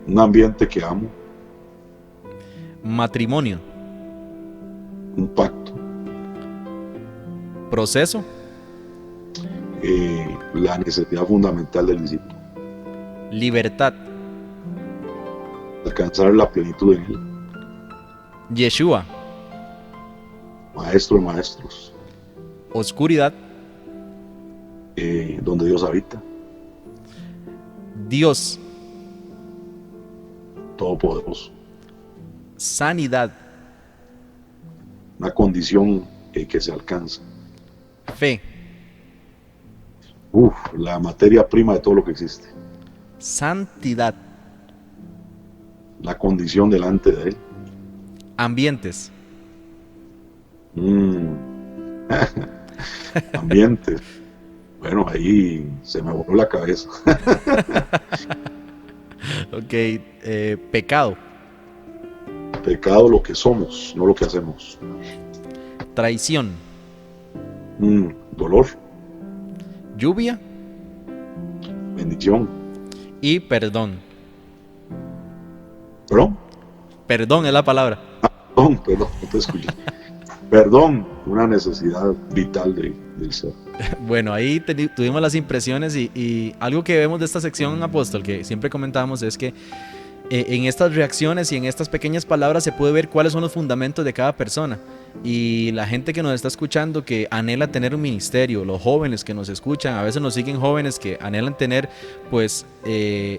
Un ambiente que amo, matrimonio, un pacto, proceso, la necesidad fundamental del discípulo, libertad, alcanzar la plenitud en él, Yeshua, maestro de maestros, oscuridad, donde Dios habita, Dios, todopoderoso, sanidad, una condición que se alcanza, fe, la materia prima de todo lo que existe, santidad, la condición delante de él. ambientes, Ambiente. Bueno, ahí se me voló la cabeza. ok, pecado, Pecado, lo que somos, no lo que hacemos. traición, Dolor, lluvia bendición. y perdón. ¿Perdón? Perdón es la palabra. Perdón, no te escuché. Perdón, una necesidad vital del ser. Bueno, ahí tuvimos las impresiones y algo que vemos de esta sección, Apóstol, que siempre comentamos, es que en estas reacciones y en estas pequeñas palabras se puede ver cuáles son los fundamentos de cada persona. Y la gente que nos está escuchando que anhela tener un ministerio, los jóvenes que nos escuchan, a veces nos siguen jóvenes que anhelan tener pues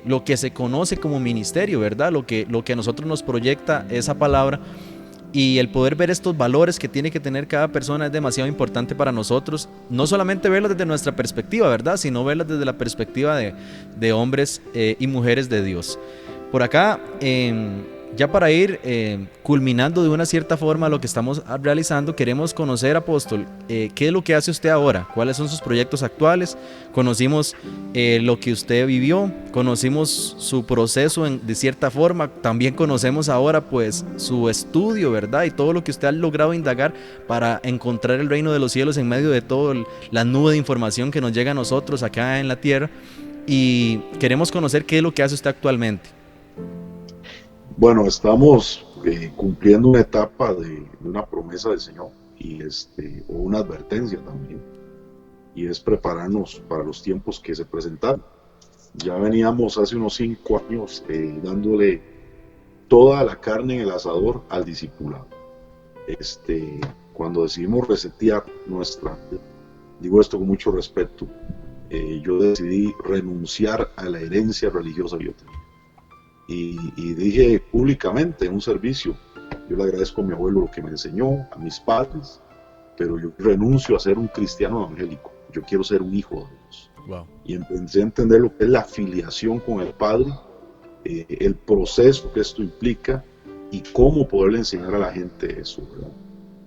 lo que se conoce como ministerio, ¿verdad? Lo que a nosotros nos proyecta esa palabra. Y el poder ver estos valores que tiene que tener cada persona es demasiado importante para nosotros. No solamente verlos desde nuestra perspectiva, ¿verdad? Sino verlos desde la perspectiva de hombres y mujeres de Dios. Por acá, ya para ir culminando de una cierta forma lo que estamos realizando, queremos conocer, Apóstol, qué es lo que hace usted ahora, cuáles son sus proyectos actuales. Conocimos lo que usted vivió, conocimos su proceso de cierta forma, también conocemos ahora pues su estudio, ¿verdad? Y todo lo que usted ha logrado indagar para encontrar el reino de los cielos en medio de toda la nube de información que nos llega a nosotros acá en la tierra. Y queremos conocer qué es lo que hace usted actualmente. Bueno, estamos cumpliendo una etapa de una promesa del Señor y o una advertencia también, y es prepararnos para los tiempos que se presentaron. Ya veníamos hace unos 5 años dándole toda la carne en el asador al discipulado. Cuando decidimos resetear nuestra, digo esto con mucho respeto, yo decidí renunciar a la herencia religiosa que yo tenía. Y dije públicamente en un servicio, yo le agradezco a mi abuelo lo que me enseñó, a mis padres, pero yo renuncio a ser un cristiano evangélico, yo quiero ser un hijo de Dios. Wow. Y empecé a entender lo que es la afiliación con el Padre, el proceso que esto implica y cómo poderle enseñar a la gente eso, ¿verdad?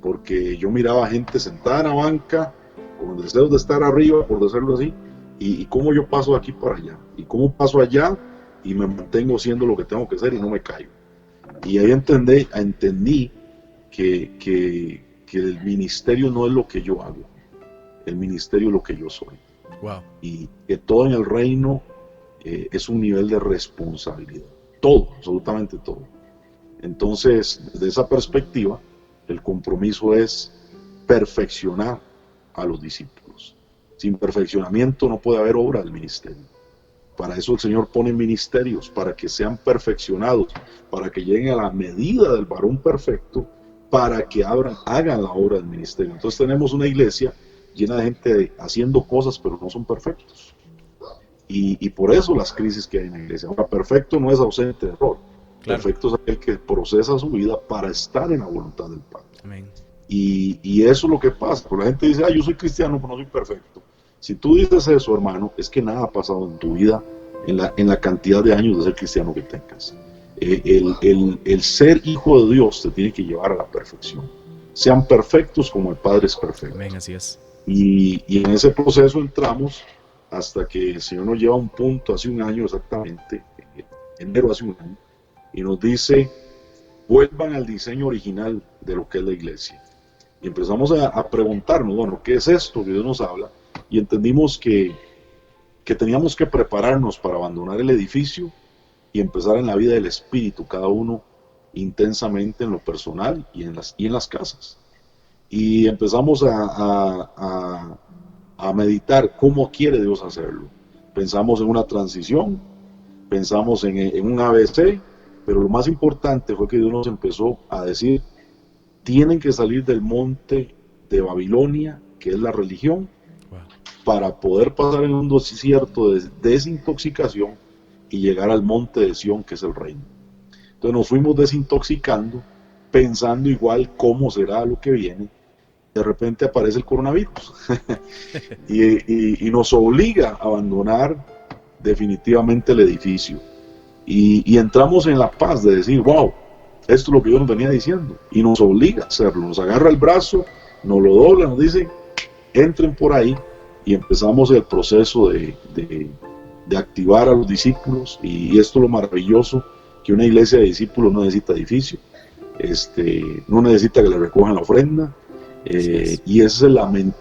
Porque yo miraba a gente sentada en la banca con deseos de estar arriba, por decirlo así, y cómo yo paso de aquí para allá, y cómo paso allá y me mantengo siendo lo que tengo que ser y no me caigo. Y ahí entendí que el ministerio no es lo que yo hago, el ministerio es lo que yo soy. Wow. Y que todo en el reino es un nivel de responsabilidad, todo, absolutamente todo. Entonces, desde esa perspectiva, el compromiso es perfeccionar a los discípulos. Sin perfeccionamiento no puede haber obra del ministerio. Para eso el Señor pone ministerios, para que sean perfeccionados, para que lleguen a la medida del varón perfecto, para que hagan la obra del ministerio. Entonces tenemos una iglesia llena de gente haciendo cosas, pero no son perfectos. Y por eso las crisis que hay en la iglesia. Ahora, perfecto no es ausente de error. Claro. Perfecto es aquel que procesa su vida para estar en la voluntad del Padre. Amén. Y eso es lo que pasa. Porque la gente dice, yo soy cristiano, pero no soy perfecto. Si tú dices eso, hermano, es que nada ha pasado en tu vida en la cantidad de años de ser cristiano que tengas. El ser hijo de Dios te tiene que llevar a la perfección. Sean perfectos como el Padre es perfecto. Amén, así es. Y en ese proceso entramos hasta que el Señor nos lleva a un punto, hace un año exactamente, enero hace un año, y nos dice, vuelvan al diseño original de lo que es la iglesia. Y empezamos a preguntarnos, bueno, ¿qué es esto que Dios nos habla? Y entendimos que teníamos que prepararnos para abandonar el edificio y empezar en la vida del Espíritu, cada uno intensamente en lo personal y en las casas. Y empezamos a meditar cómo quiere Dios hacerlo. Pensamos en una transición, pensamos en un ABC, pero lo más importante fue que Dios nos empezó a decir, tienen que salir del monte de Babilonia, que es la religión, para poder pasar en un desierto de desintoxicación y llegar al monte de Sión, que es el reino. Entonces nos fuimos desintoxicando, pensando igual cómo será lo que viene. De repente aparece el coronavirus y nos obliga a abandonar definitivamente el edificio. Y entramos en la paz de decir, wow, esto es lo que Dios nos venía diciendo. Y nos obliga a hacerlo, nos agarra el brazo, nos lo dobla, nos dice, entren por ahí. Y empezamos el proceso de activar a los discípulos, y esto es lo maravilloso, que una iglesia de discípulos no necesita edificio, no necesita que le recojan la ofrenda, y esa es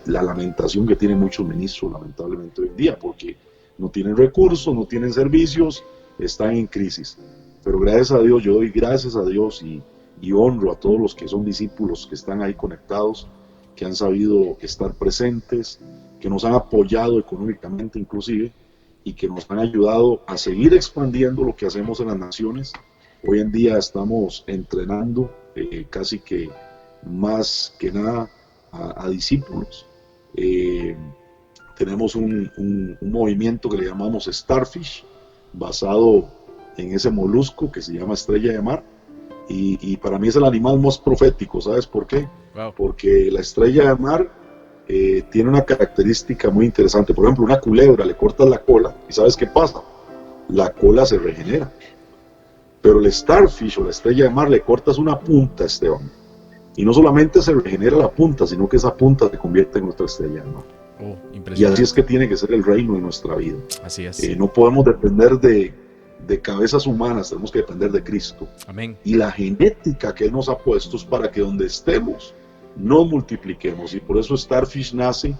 la lamentación que tienen muchos ministros, lamentablemente hoy en día, porque no tienen recursos, no tienen servicios, están en crisis. Pero gracias a Dios, yo doy gracias a Dios y honro a todos los que son discípulos que están ahí conectados, que han sabido estar presentes, que nos han apoyado económicamente inclusive, y que nos han ayudado a seguir expandiendo lo que hacemos en las naciones. Hoy en día estamos entrenando casi que más que nada a discípulos. Tenemos un movimiento que le llamamos Starfish, basado en ese molusco que se llama estrella de mar, y para mí es el animal más profético. ¿Sabes por qué? Wow. Porque la estrella de mar tiene una característica muy interesante. Por ejemplo, una culebra, le cortas la cola y ¿sabes qué pasa? La cola se regenera. Pero el starfish o la estrella de mar le cortas una punta, Esteban, y no solamente se regenera la punta, sino que esa punta se convierte en nuestra estrella de mar. Y así es que tiene que ser el reino de nuestra vida. Así es. No podemos depender de cabezas humanas, tenemos que depender de Cristo. Amén. Y la genética que Él nos ha puesto es para que donde estemos nos multipliquemos, y por eso Starfish nace,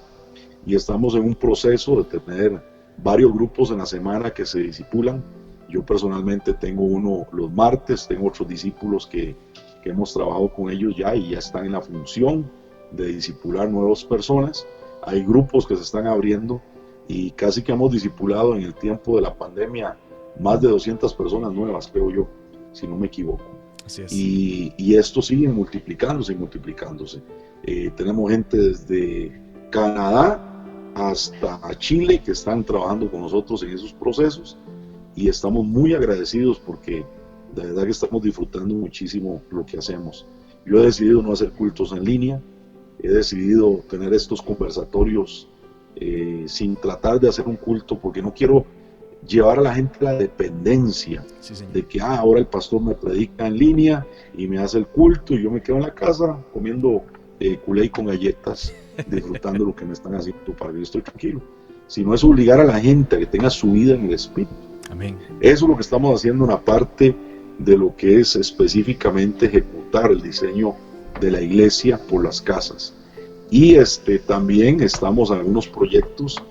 y estamos en un proceso de tener varios grupos en la semana que se discipulan. Yo personalmente tengo uno los martes, tengo otros discípulos que hemos trabajado con ellos ya y ya están en la función de discipular nuevas personas. Hay grupos que se están abriendo y casi que hemos discipulado en el tiempo de la pandemia más de 200 personas nuevas, creo yo, si no me equivoco. Así es. Y esto sigue multiplicándose y multiplicándose. Tenemos gente desde Canadá hasta Chile que están trabajando con nosotros en esos procesos, y estamos muy agradecidos porque de verdad que estamos disfrutando muchísimo lo que hacemos. Yo he decidido no hacer cultos en línea, he decidido tener estos conversatorios sin tratar de hacer un culto, porque no quiero llevar a la gente a la dependencia de que ahora el pastor me predica en línea y me hace el culto y yo me quedo en la casa comiendo culé con galletas, disfrutando lo que me están haciendo para que yo esté tranquilo. Sino es obligar a la gente a que tenga su vida en el Espíritu. Amén. Eso es lo que estamos haciendo, una parte de lo que es específicamente ejecutar el diseño de la iglesia por las casas. Y también estamos en algunos proyectos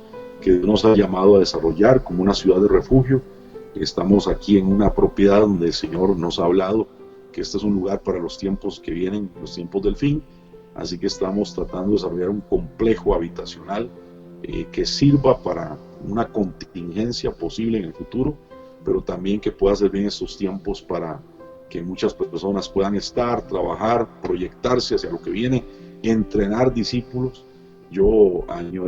que nos ha llamado a desarrollar, como una ciudad de refugio. Estamos aquí en una propiedad donde el Señor nos ha hablado que este es un lugar para los tiempos que vienen, los tiempos del fin. Así que estamos tratando de desarrollar un complejo habitacional que sirva para una contingencia posible en el futuro, pero también que pueda servir en estos tiempos para que muchas personas puedan estar, trabajar, proyectarse hacia lo que viene, entrenar discípulos. Yo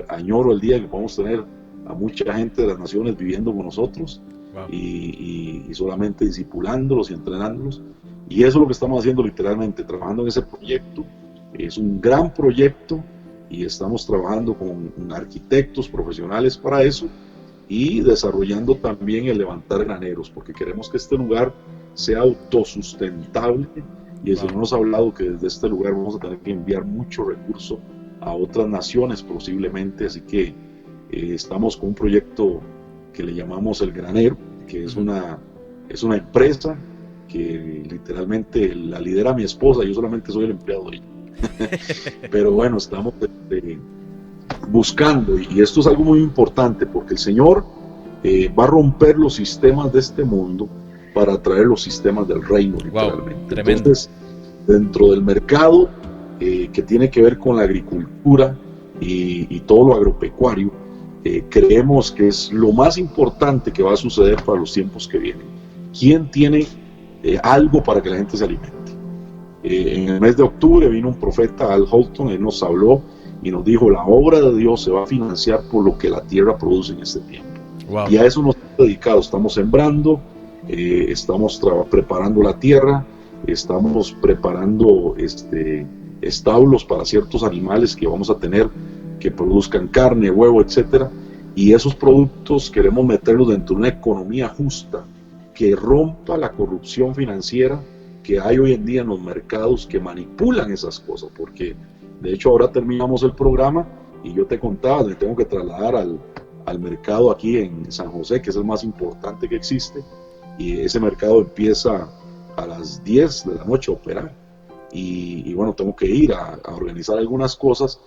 añoro el día que podamos tener a mucha gente de las naciones viviendo con nosotros. Wow. y solamente discipulándolos y entrenándolos. Y eso es lo que estamos haciendo literalmente, trabajando en ese proyecto. Es un gran proyecto y estamos trabajando con arquitectos profesionales para eso y desarrollando también el levantar graneros, porque queremos que este lugar sea autosustentable y el Señor nos ha hablado que desde este lugar vamos a tener que enviar mucho recurso a otras naciones posiblemente, así que estamos con un proyecto que le llamamos El Granero, que es una empresa que literalmente la lidera mi esposa, yo solamente soy el empleado de ella. Pero bueno, estamos buscando, y esto es algo muy importante, porque el Señor va a romper los sistemas de este mundo para traer los sistemas del reino, literalmente. Wow, entonces, dentro del mercado que tiene que ver con la agricultura y todo lo agropecuario, creemos que es lo más importante que va a suceder para los tiempos que vienen. ¿Quién tiene algo para que la gente se alimente? En el mes de octubre vino un profeta, Al Holton, él nos habló y nos dijo: la obra de Dios se va a financiar por lo que la tierra produce en este tiempo. Wow. Y a eso nos hemos dedicado, estamos sembrando, estamos preparando la tierra, estamos preparando establos para ciertos animales que vamos a tener que produzcan carne, huevo, etcétera, y esos productos queremos meterlos dentro de una economía justa que rompa la corrupción financiera que hay hoy en día en los mercados que manipulan esas cosas, porque de hecho ahora terminamos el programa y yo te contaba, me tengo que trasladar al mercado aquí en San José, que es el más importante que existe, y ese mercado empieza a las 10 de la noche a operar, y bueno, tengo que ir a organizar algunas cosas,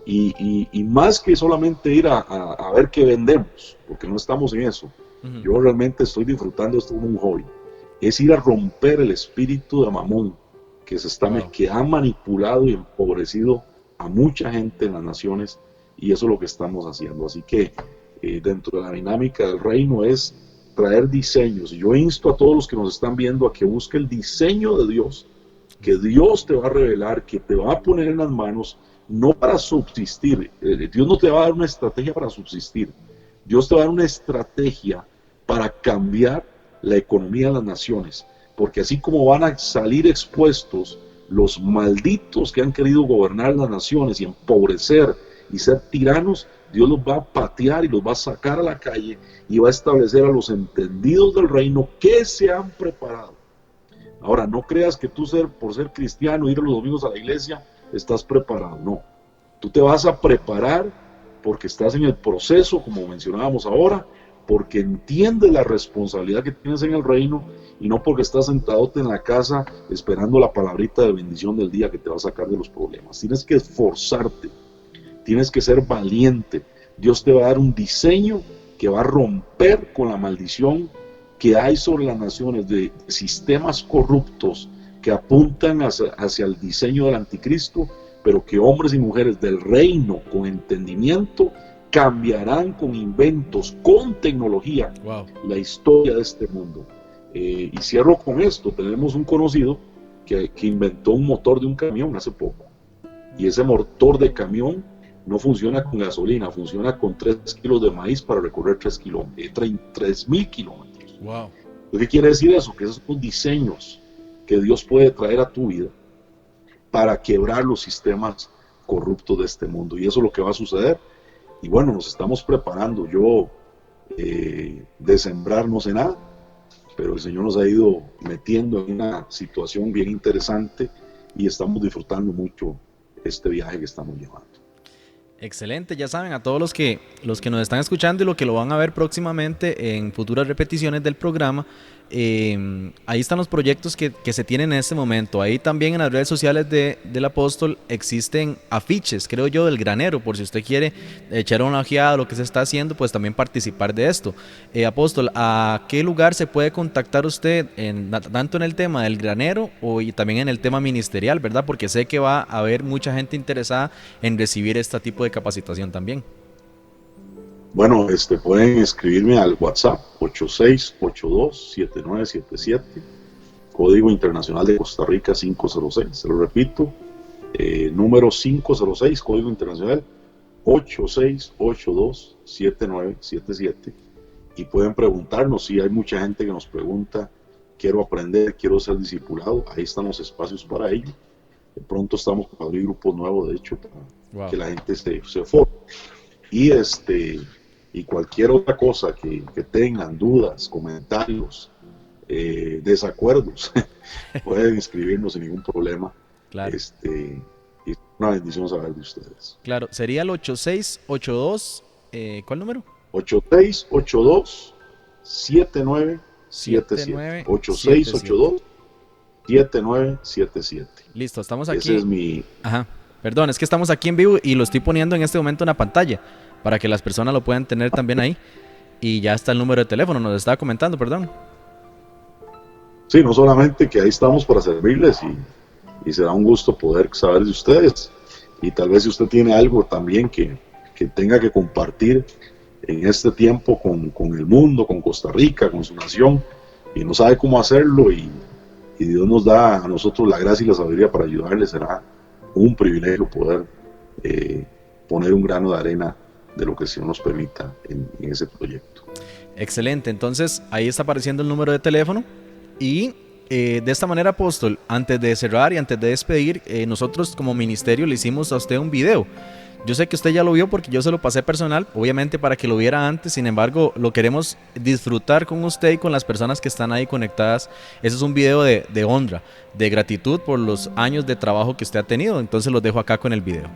y más que solamente ir a ver qué vendemos, porque no estamos en eso. Yo realmente estoy disfrutando esto como un hobby. Es ir a romper el espíritu de Mamón que ha manipulado y empobrecido a mucha gente en las naciones, y eso es lo que estamos haciendo. Así que dentro de la dinámica del reino es traer diseños, y yo insto a todos los que nos están viendo a que busque el diseño de Dios, que Dios te va a revelar, que te va a poner en las manos, no para subsistir. Dios no te va a dar una estrategia para subsistir, Dios te va a dar una estrategia para cambiar la economía de las naciones, porque así como van a salir expuestos los malditos que han querido gobernar las naciones y empobrecer y ser tiranos, Dios los va a patear y los va a sacar a la calle y va a establecer a los entendidos del reino que se han preparado. Ahora, no creas que tú por ser cristiano, ir los domingos a la iglesia, estás preparado. No, tú te vas a preparar porque estás en el proceso, como mencionábamos ahora, porque entiendes la responsabilidad que tienes en el reino, y no porque estás sentado en la casa esperando la palabrita de bendición del día que te va a sacar de los problemas. Tienes que esforzarte, tienes que ser valiente. Dios te va a dar un diseño que va a romper con la maldición que hay sobre las naciones de sistemas corruptos que apuntan hacia el diseño del anticristo, pero que hombres y mujeres del reino con entendimiento cambiarán con inventos, con tecnología, la historia de este mundo. Y cierro con esto. Tenemos un conocido que inventó un motor de un camión hace poco, y ese motor de camión no funciona con gasolina, funciona con 3 kilos de maíz para recorrer 3.000 kilómetros. Wow. ¿Qué quiere decir eso? Que esos son diseños que Dios puede traer a tu vida para quebrar los sistemas corruptos de este mundo. Y eso es lo que va a suceder. Y bueno, nos estamos preparando. Yo de sembrar no sé nada, pero el Señor nos ha ido metiendo en una situación bien interesante y estamos disfrutando mucho este viaje que estamos llevando. Excelente, ya saben, a todos los que nos están escuchando y los que lo van a ver próximamente en futuras repeticiones del programa, ahí están los proyectos que se tienen en este momento. Ahí también en las redes sociales del Apóstol existen afiches, creo yo, del granero, por si usted quiere echar una ojeada a lo que se está haciendo, pues también participar de esto. Apóstol, ¿a qué lugar se puede contactar usted, tanto en el tema del granero y también en el tema ministerial, verdad? Porque sé que va a haber mucha gente interesada en recibir este tipo de capacitación también. Bueno, pueden escribirme al WhatsApp 8682-7977, código internacional de Costa Rica 506, se lo repito, número 506, código internacional 8682-7977, y pueden preguntarnos. Si hay mucha gente que nos pregunta, quiero aprender, quiero ser discipulado, ahí están los espacios para ello. De pronto estamos para abrir grupos nuevos, de hecho, para que la gente se forme. Y cualquier otra cosa que tengan, dudas, comentarios, desacuerdos, pueden escribirnos sin ningún problema. Claro. Y es una bendición saber de ustedes. Claro, sería el 8682, ¿cuál número? 8682-7977. 8682-7977. Listo, estamos aquí. Ese es mi... Ajá. Perdón, es que estamos aquí en vivo y lo estoy poniendo en este momento en la pantalla para que las personas lo puedan tener también ahí. Y ya está el número de teléfono, nos estaba comentando, perdón. Sí, no solamente que ahí estamos para servirles y será un gusto poder saber de ustedes. Y tal vez si usted tiene algo también que tenga que compartir en este tiempo con el mundo, con Costa Rica, con su nación, y no sabe cómo hacerlo, y Dios nos da a nosotros la gracia y la sabiduría para ayudarles, será un privilegio poder poner un grano de arena de lo que el Señor nos permita en ese proyecto. Excelente, entonces ahí está apareciendo el número de teléfono y de esta manera, Apóstol, antes de cerrar y antes de despedir, nosotros como ministerio le hicimos a usted un video. Yo sé que usted ya lo vio porque yo se lo pasé personal, obviamente para que lo viera antes. Sin embargo, lo queremos disfrutar con usted y con las personas que están ahí conectadas. Ese es un video de honra, de gratitud por los años de trabajo que usted ha tenido. Entonces los dejo acá con el video.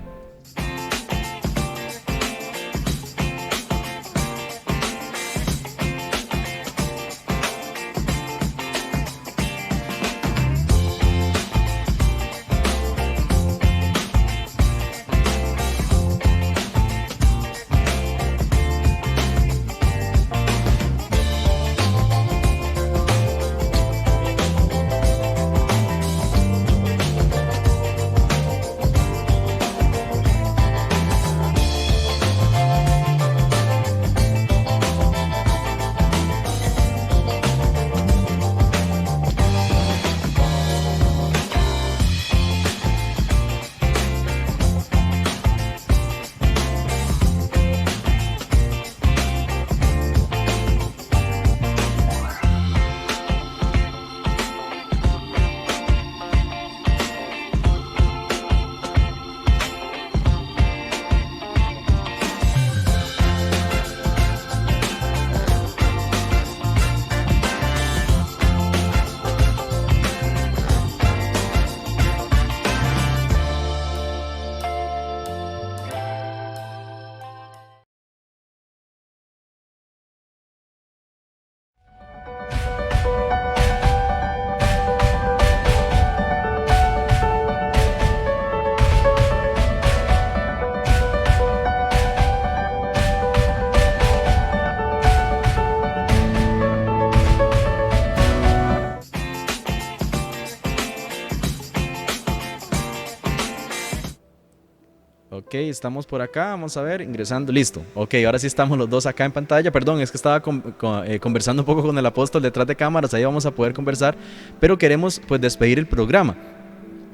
Ok, estamos por acá, vamos a ver, ingresando, listo. Ok, ahora sí estamos los dos acá en pantalla. Perdón, es que estaba conversando un poco con el Apóstol detrás de cámaras, ahí vamos a poder conversar, pero queremos pues despedir el programa.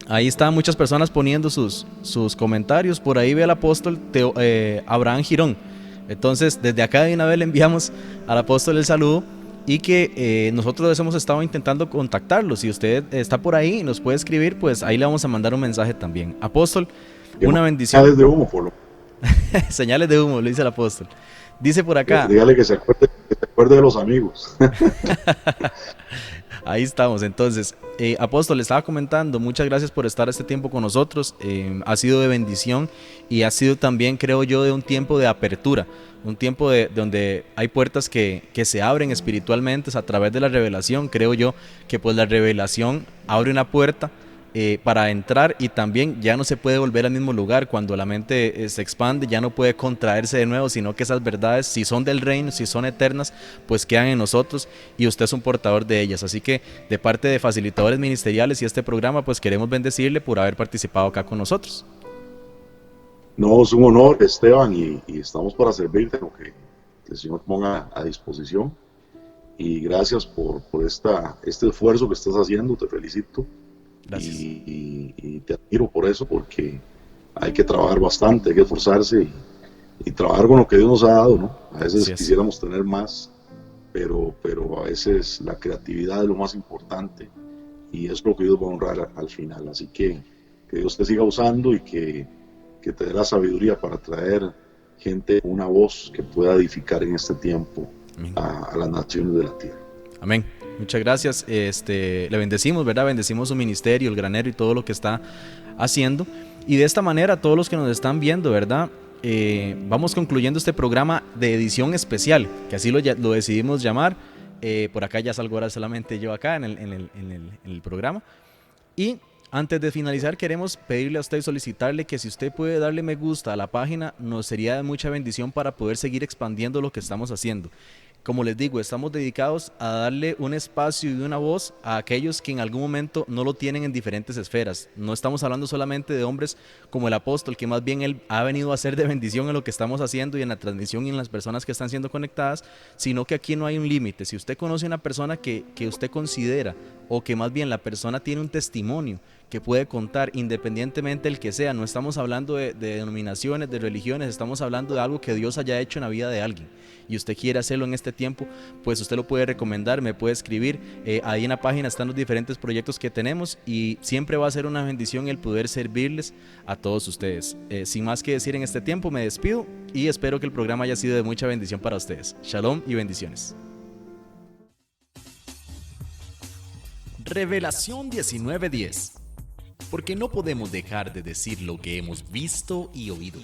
Ahí están muchas personas poniendo sus comentarios, por ahí ve al Apóstol Abraham Girón. Entonces, desde acá de una vez le enviamos al Apóstol el saludo y que nosotros hemos estado intentando contactarlo. Si usted está por ahí y nos puede escribir, pues ahí le vamos a mandar un mensaje también. Apóstol, una bendición. Señales de humo, por lo Señales de humo, lo dice el apóstol. Dice por acá. dígale que se acuerde de los amigos. Ahí estamos, entonces, apóstol, le estaba comentando, muchas gracias por estar este tiempo con nosotros, ha sido de bendición y ha sido también, creo yo, de un tiempo de apertura, un tiempo donde hay puertas que se abren espiritualmente a través de la revelación. Creo yo que pues la revelación abre una puerta para entrar, y también ya no se puede volver al mismo lugar. Cuando la mente se expande, ya no puede contraerse de nuevo, sino que esas verdades, si son del reino, si son eternas, pues quedan en nosotros, y usted es un portador de ellas. Así que de parte de Facilitadores Ministeriales y este programa, pues queremos bendecirle por haber participado acá con nosotros. No, es un honor, Esteban, y estamos para servirte lo que el Señor ponga a disposición. Y gracias por este esfuerzo que estás haciendo, te felicito. Gracias. Y te admiro por eso, porque hay que trabajar bastante, hay que esforzarse y trabajar con lo que Dios nos ha dado, ¿no? A veces quisiéramos tener más, pero a veces la creatividad es lo más importante, y es lo que Dios va a honrar al final. Así que Dios te siga usando y que te dé la sabiduría para traer gente con una voz que pueda edificar en este tiempo a las naciones de la tierra. Amén. Muchas gracias. Le bendecimos, ¿verdad? Bendecimos su ministerio, el granero y todo lo que está haciendo. Y de esta manera, todos los que nos están viendo, ¿verdad? Vamos concluyendo este programa de edición especial, que así lo decidimos llamar. Por acá ya salgo ahora solamente yo acá en el programa. Y antes de finalizar, queremos pedirle a usted y solicitarle que si usted puede darle me gusta a la página, nos sería de mucha bendición para poder seguir expandiendo lo que estamos haciendo. Como les digo, estamos dedicados a darle un espacio y una voz a aquellos que en algún momento no lo tienen en diferentes esferas. No estamos hablando solamente de hombres como el apóstol, que más bien él ha venido a ser de bendición en lo que estamos haciendo y en la transmisión y en las personas que están siendo conectadas, sino que aquí no hay un límite. Si usted conoce a una persona que usted considera, o que más bien la persona tiene un testimonio que puede contar, independientemente del que sea, no estamos hablando de denominaciones, de religiones, estamos hablando de algo que Dios haya hecho en la vida de alguien, y usted quiere hacerlo en este tiempo, pues usted lo puede recomendar, me puede escribir, ahí en la página están los diferentes proyectos que tenemos, y siempre va a ser una bendición el poder servirles a todos ustedes. Sin más que decir en este tiempo, me despido y espero que el programa haya sido de mucha bendición para ustedes. Shalom y bendiciones. Revelación 19:10. Porque no podemos dejar de decir lo que hemos visto y oído.